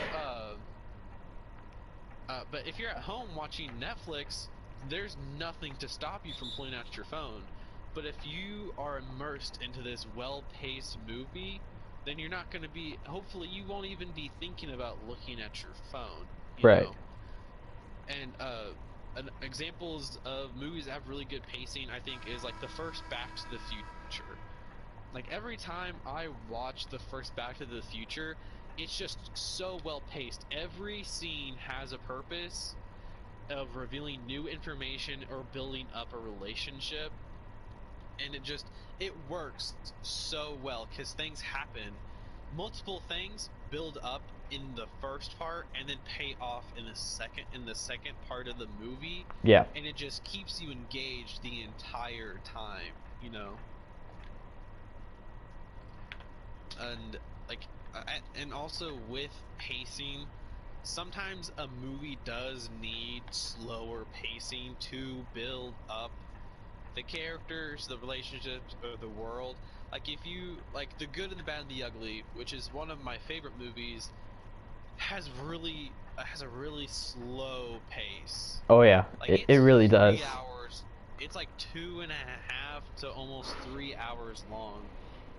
but if you're at home watching Netflix, there's nothing to stop you from pulling out your phone. But if you are immersed into this well-paced movie, then you're not going to be, hopefully you won't even be thinking about looking at your phone, you Right. know? And examples of movies that have really good pacing, I think, is like the first Back to the Future. Like every time I watch the first Back to the Future, it's just so well paced. Every scene has a purpose of revealing new information or building up a relationship, and it works so well because things happen. Multiple things build up in the first part and then pay off in the second part of the movie, Yeah. and it just keeps you engaged the entire time, you know. And like and also with pacing, sometimes a movie does need slower pacing to build up the characters, the relationships, or the world. Like if you like The Good and the Bad and the Ugly, which is one of my favorite movies, has a really slow pace. Oh yeah, Like it it's really does. 3 hours. It's like 2.5 to almost 3 hours long,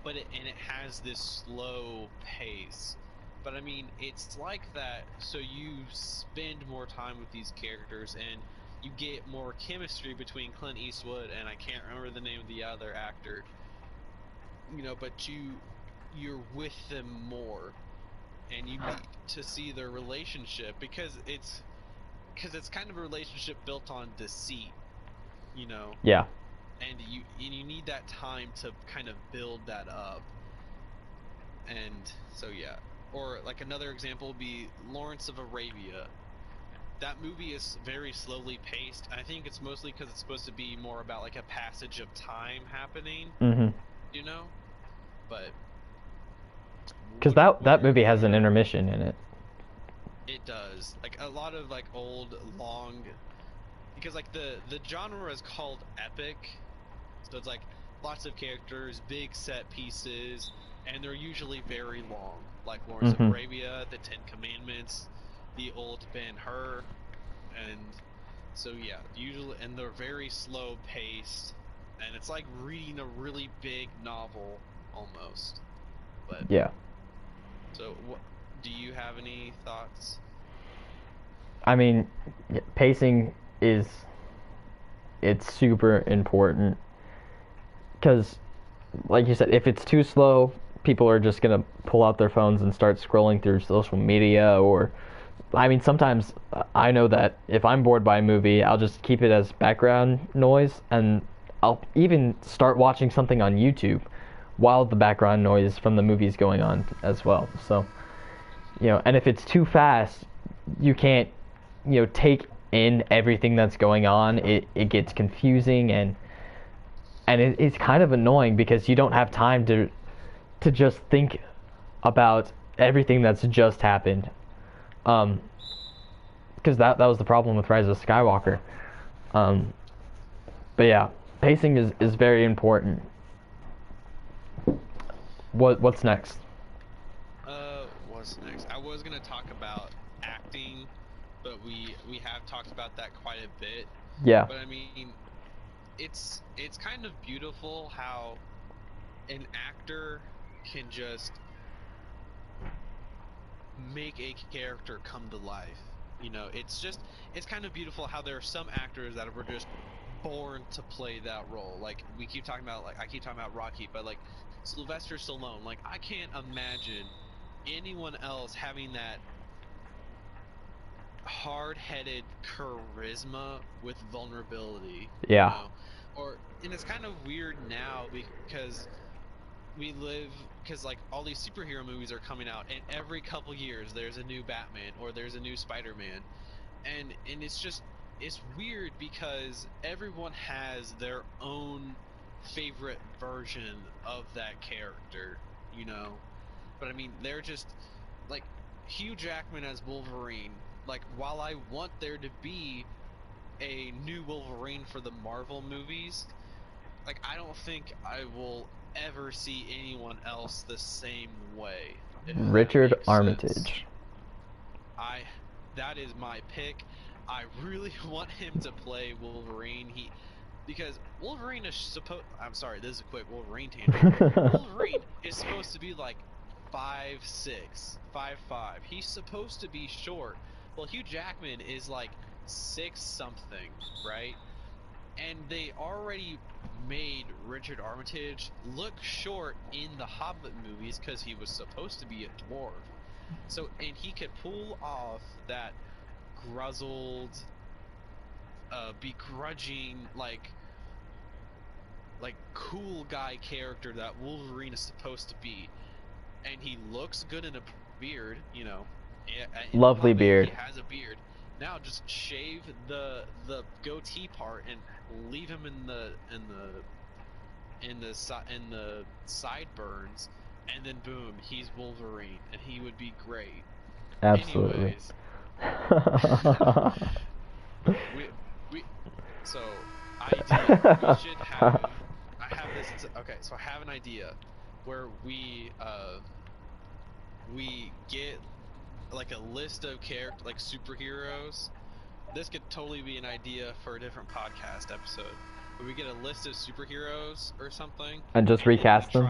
and it has this slow pace. But I mean, it's like that, so you spend more time with these characters, and you get more chemistry between Clint Eastwood and I can't remember the name of the other actor. You know, but you're with them more, and you need to see their relationship because it's kind of a relationship built on deceit, you know. Yeah. And you need that time to kind of build that up. And so yeah. Or like another example would be Lawrence of Arabia. That movie is very slowly paced. I think it's mostly because it's supposed to be more about like a passage of time happening, Mhm. you know. But Because what that are movie has an intermission in it. it does like a lot of like old long, because like the genre is called epic, so it's like lots of characters, big set pieces, and they're usually very long, like Lawrence of Mhm. Arabia, the Ten Commandments, the old Ben-Hur, and so yeah, usually, and they're very slow paced, and it's like reading a really big novel almost. But Yeah. so what, do you have any thoughts? I mean, pacing is it's super important because, like you said, if it's too slow, people are just gonna pull out their phones and start scrolling through social media. Or, I mean, sometimes I know that if I'm bored by a movie, I'll just keep it as background noise, and I'll even start watching something on YouTube while the background noise from the movie is going on as well. So, and if it's too fast, you can't, take in everything that's going on. It gets confusing, and it's kind of annoying because you don't have time to just think about everything that's just happened. Because that was the problem with Rise of Skywalker. Um, but yeah, pacing is very important. What's next? What's next? I was gonna talk about acting, but we have talked about that quite a bit. Yeah. But I mean, it's kind of beautiful how an actor can just make a character come to life. You know, it's kind of beautiful how there are some actors that were just born to play that role. Like we keep talking about, like I keep talking about Rocky, but like Sylvester Stallone, like I can't imagine anyone else having that hard-headed charisma with vulnerability, you Yeah. know. And it's kind of weird now because like all these superhero movies are coming out, and every couple years there's a new Batman or there's a new Spider-Man, and it's weird because everyone has their own favorite version of that character, you know. But I mean, they're just like Hugh Jackman as Wolverine. Like, while I want there to be a new Wolverine for the Marvel movies, like I don't think I will ever see anyone else the same way, if that Richard makes sense. Armitage. I That is my pick. I really want him to play Wolverine. Because Wolverine is supposed. I'm sorry, this is a quick Wolverine tangent. Wolverine is supposed to be like 5'6", 5'5". He's supposed to be short. Well, Hugh Jackman is like 6 something, right? And they already made Richard Armitage look short in the Hobbit movies because he was supposed to be a dwarf. So, and he could pull off that gruzzled, begrudging, like cool guy character that Wolverine is supposed to be, and he looks good in a beard, you know. In the Lovely Hobbit, beard. he has a beard. Now just shave the goatee part and leave him in the sideburns, and then boom, he's Wolverine, and he would be great. Absolutely. Anyways, we so idea. We should have. I have this. Okay, so I have an idea where we get like a list of like superheroes. This could totally be an idea for a different podcast episode. Where we get a list of superheroes or something, And just recast them?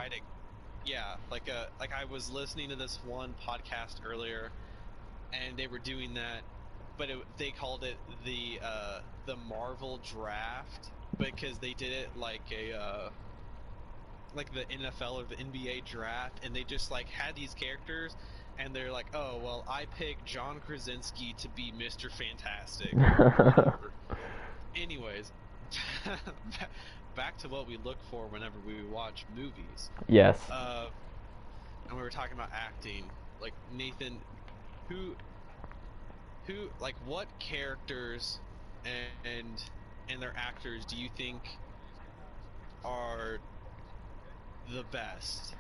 Yeah, like I was listening to this one podcast earlier, and they were doing that, but they called it the Marvel Draft because they did it like like the NFL or the NBA draft, and they just like had these characters, and they're like, oh well, I picked John Krasinski to be Mr. Fantastic. Or whatever. Anyways, back to what we look for whenever we watch movies. Yes. And we were talking about acting. Like Nathan, who like what characters and their actors do you think are the best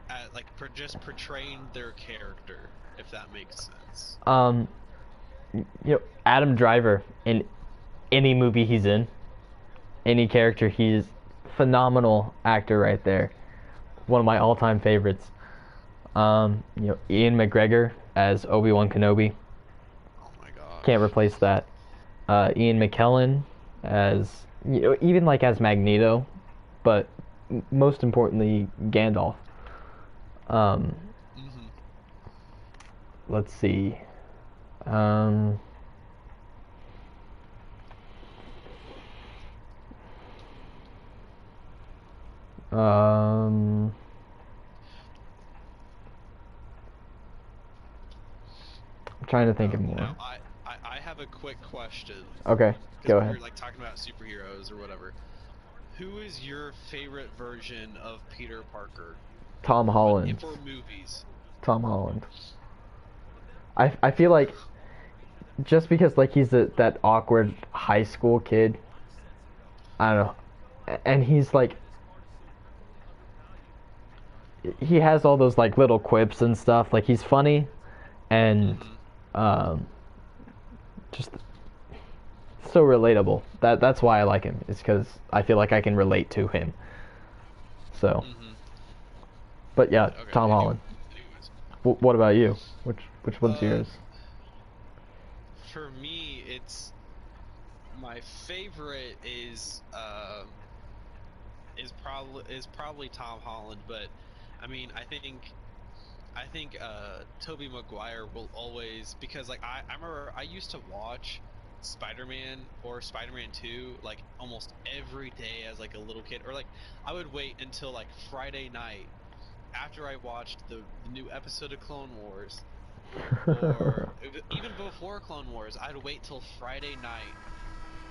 at like just portraying their character, if that makes sense? You know, Adam Driver in any movie he's in, any character, he's phenomenal actor right there. One of my all-time favorites. You know, Ian McGregor as Obi-Wan Kenobi. Oh my god. Can't replace that. Ian McKellen as, you know, even like as Magneto, but most importantly Gandalf. Let's see. I'm trying to think of more. Now, I have a quick question. Okay, go ahead. We're like talking about superheroes or whatever. Who is your favorite version of Peter Parker? Tom Holland. For movies. Tom Holland. I feel like just because like he's that awkward high school kid, I don't know, and he's like he has all those like little quips and stuff. Like he's funny, and just so relatable. That's why I like him. It's because I feel like I can relate to him. So, but yeah, Okay, Tom Holland. What about you? Which one's yours? For me, it's my favorite is probably Tom Holland, but I mean I think Tobey Maguire will always, because like I remember I used to watch Spider-Man or Spider-Man 2 like almost every day as like a little kid, or like I would wait until like Friday night after I watched the new episode of Clone Wars, or even before Clone Wars, I'd wait till Friday night.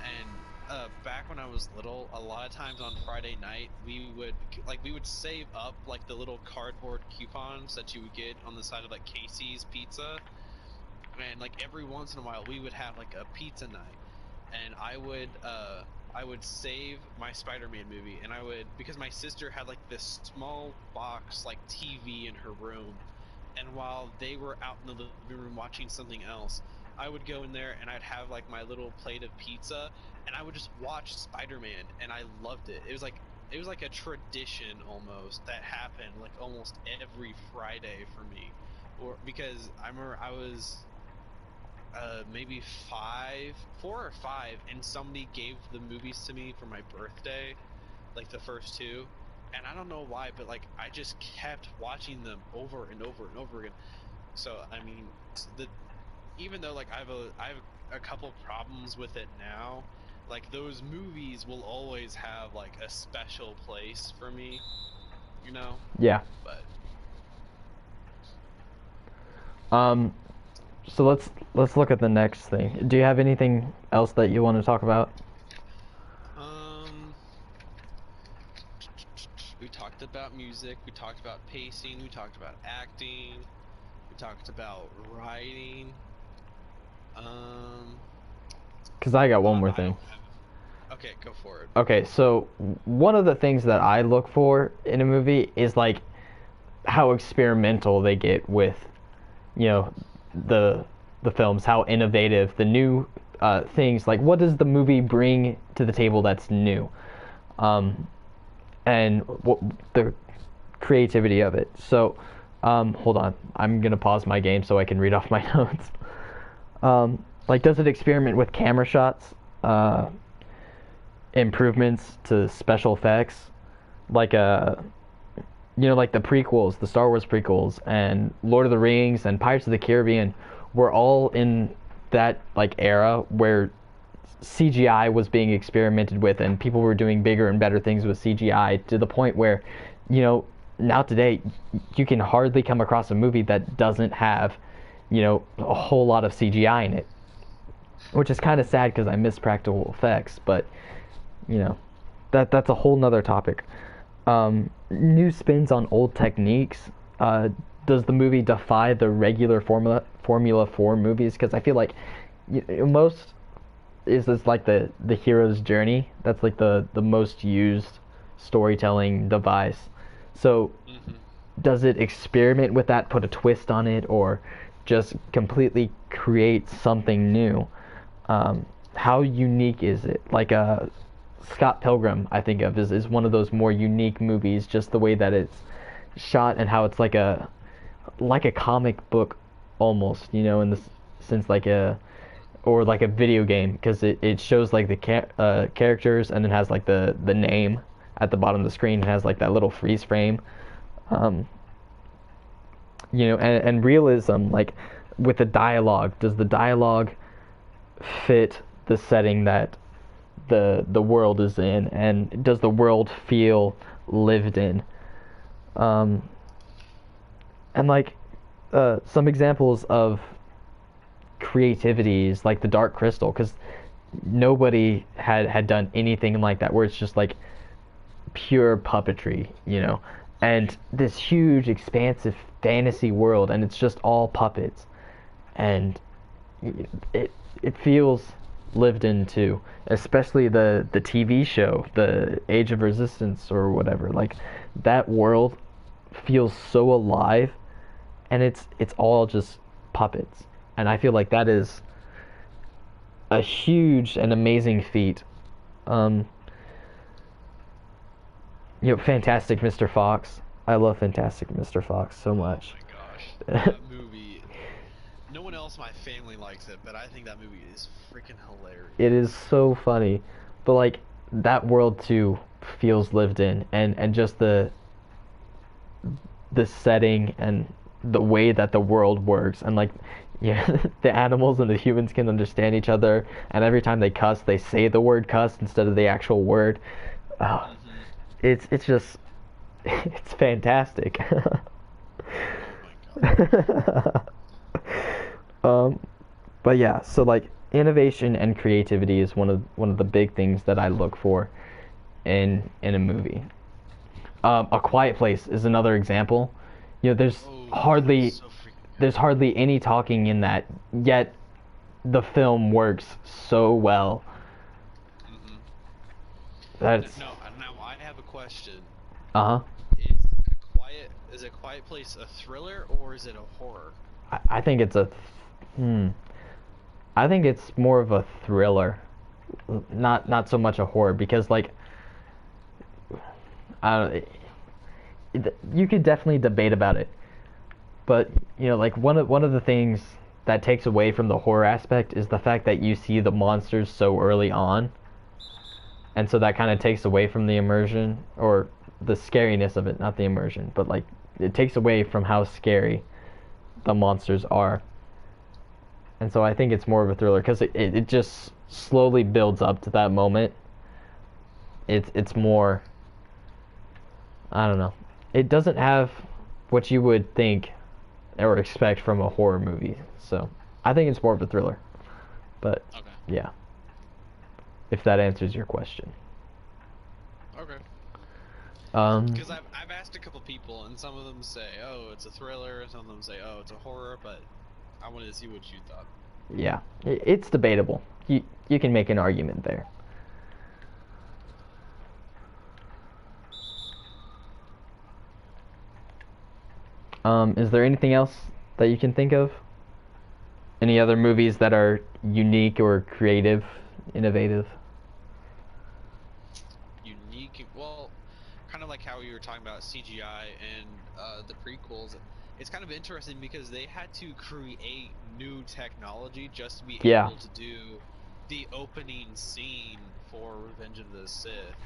And back when I was little, a lot of times on Friday night, we would save up like the little cardboard coupons that you would get on the side of like Casey's Pizza, and like every once in a while we would have like a pizza night, and I would save my Spider-Man movie, and because my sister had like this small box like TV in her room, and while they were out in the living room watching something else, I would go in there and I'd have like my little plate of pizza, and I would just watch Spider-Man, and I loved it. It was like a tradition almost that happened like almost every Friday for me, or because I remember I was maybe 4 or 5, and somebody gave the movies to me for my birthday, like the first 2, and I don't know why, but like I just kept watching them over and over and over again. So I mean, even though like I have a couple problems with it now. Like those movies will always have like a special place for me, you know? Yeah. But Um, so let's look at the next thing. Do you have anything else that you want to talk about? um we talked about music, we talked about pacing, we talked about acting, we talked about writing. Um Because I got one more I thing. don't have. Okay, go for it. Okay, so one of the things that I look for in a movie is like how experimental they get with, you know, the the films, how innovative, the new things. Like, what does the movie bring to the table that's new, um, and what the creativity of it. So, hold on, I'm gonna pause my game so I can read off my notes. Like, does it experiment with camera shots? Improvements to special effects, like like the prequels, the Star Wars prequels, and Lord of the Rings and Pirates of the Caribbean were all in that like era where CGI was being experimented with and people were doing bigger and better things with CGI to the point where, you know, now today you can hardly come across a movie that doesn't have, a whole lot of CGI in it, which is kind of sad because I miss practical effects, but you know, that's a whole nother topic. New spins on old techniques. Does the movie defy the regular formula for movies? Because I feel like most is this like the hero's journey. That's like the most used storytelling device. So Hmm. does it experiment with that, put a twist on it, or just completely create something new? How unique is it? Like Scott Pilgrim, I think of is one of those more unique movies, just the way that it's shot and how it's like a comic book almost, in the sense like a or like a video game because it shows like the characters and then has like the name at the bottom of the screen and has like that little freeze frame, um, and realism like with the dialogue. Does the dialogue fit the setting that the world is in, and does the world feel lived in? Um, and like some examples of creativities like the Dark Crystal, because nobody had done anything like that, where it's just like pure puppetry, and this huge expansive fantasy world, and it's just all puppets, and it it feels lived into, especially the TV show, the Age of Resistance or whatever. Like that world feels so alive, and it's all just puppets, and I feel like that is a huge and amazing feat. Um, Fantastic Mr. Fox. I love Fantastic Mr. Fox so Oh much. my gosh, that movie. No one else in my family likes it, but I think that movie is freaking It hilarious. is so funny, but like that world too feels lived in, and just the setting and the way that the world works, and like yeah, the animals and the humans can understand each other, and every time they cuss, they say the word cuss instead of the actual word. Oh, Hmm. it's just it's fantastic. Oh my god. um, but yeah, so like innovation and creativity is one of the big things that I look for in a movie. A Quiet Place is another example. Oh, that was so freaking There's good. hardly any talking in that, yet the film works so well. Hmm. That's No, now I have a question. uh huh. Is a quiet place a thriller or is it a horror? I think it's a hmm. I think it's more of a thriller, not so much a horror because like I don't, you could definitely debate about it, but like one of the things that takes away from the horror aspect is the fact that you see the monsters so early on, and so that kind of takes away from the immersion or the scariness of it, not the immersion, but like it takes away from how scary the monsters are. And so I think it's more of a thriller because it just slowly builds up to that moment. It's more, I don't know. It doesn't have what you would think or expect from a horror movie. So I think it's more of a thriller. But Okay. yeah, if that answers your question. Okay. Um, Because I've asked a couple people, and some of them say, "Oh, it's a thriller." Some of them say, "Oh, it's a horror." But I wanted to see what you thought. yeah, it's debatable. You can make an argument there. Is there anything else that you can think of? Any other movies that are unique or creative, innovative? Unique. Well, kind of like how we were talking about CGI and the prequels. It's kind of interesting because they had to create new technology just to be Yeah. able to do the opening scene for Revenge of the Sith.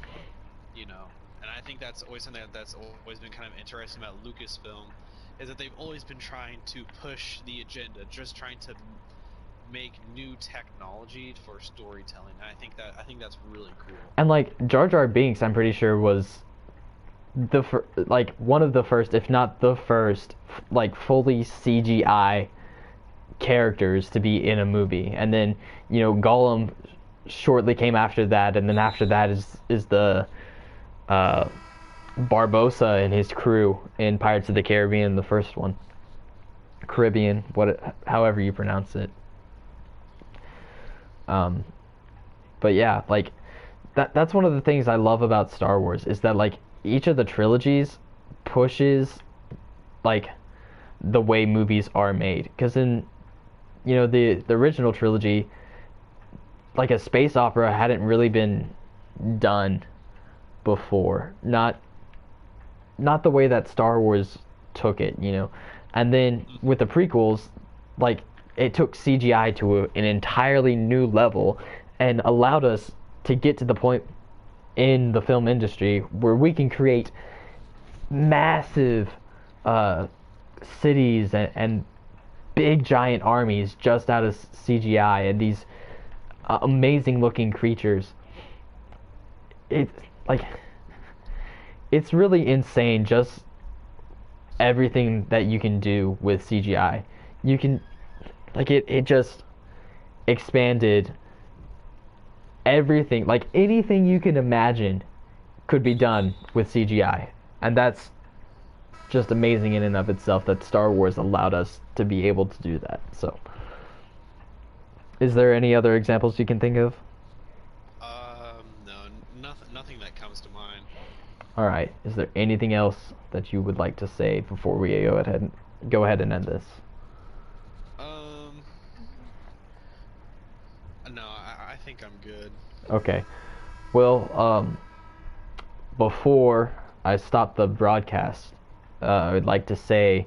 You know, and I think that's always something that's always been kind of interesting about Lucasfilm, is that they've always been trying to push the agenda, just trying to make new technology for storytelling. And I think that's really cool. And like Jar Jar Binks, I'm pretty sure was like one of the first, if not the first, like fully CGI characters to be in a movie. And then Gollum shortly came after that, and then after that is the Barbossa and his crew in Pirates of the Caribbean, the first one. Caribbean, however you pronounce it. But yeah, like that's one of the things I love about Star Wars is that like each of the trilogies pushes like the way movies are made. Because in the original trilogy, like a space opera hadn't really been done before. Not the way that Star Wars took it, And then with the prequels, like it took CGI to an entirely new level and allowed us to get to the point in the film industry where we can create massive cities and big giant armies just out of CGI and these amazing looking creatures. It's like it's really insane just everything that you can do with CGI. You can like it just expanded everything, like anything you can imagine could be done with CGI. And that's just amazing in and of itself that Star Wars allowed us to be able to do that. So is there any other examples you can think of? No, nothing that comes to mind. All right. Is there anything else that you would like to say before we go ahead and end this? No, I think I'm good. Okay. Well, before I stop the broadcast, I would like to say,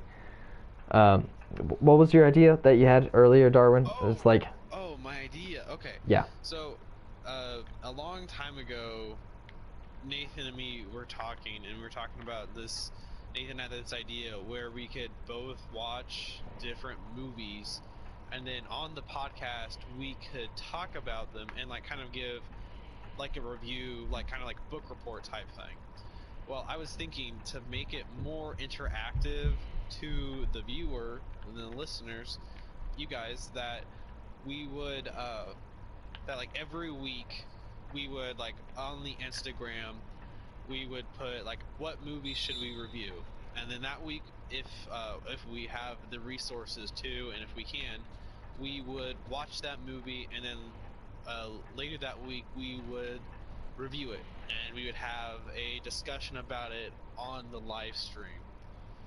what was your idea that you had earlier, Darwin? It's like, Oh, my idea. Okay. yeah. So, a long time ago, Nathan and me were talking, and we were talking about this. Nathan had this idea where we could both watch different movies, and then on the podcast we could talk about them and like kind of give like a review, like kind of like book report type thing. Well, I was thinking to make it more interactive to the viewer and the listeners, you guys, that we would that like every week we would like on the Instagram we would put like what movie should we review, and then that week if we have the resources to and if we can, we would watch that movie, and then later that week we would review it and we would have a discussion about it on the live stream.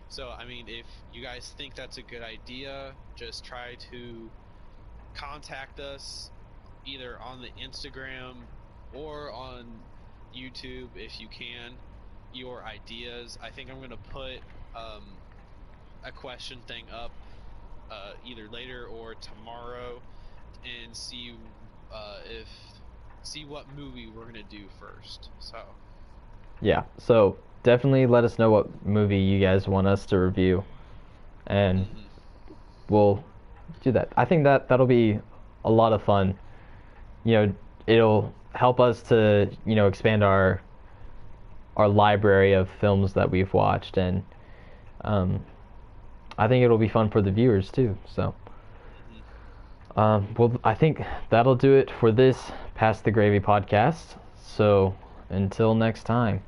So I mean, if you guys think that's a good idea, just try to contact us either on the Instagram or on YouTube if you can, your ideas. I think I'm gonna put a question thing up either later or tomorrow and see what movie we're gonna do first. So Yeah. So definitely let us know what movie you guys want us to review, and we'll do that. I think that that'll be a lot of fun. You know, it'll help us to, expand our library of films that we've watched, and um, I think it'll be fun for the viewers too. So, well, I think that'll do it for this Pass the Gravy podcast. So, until next time.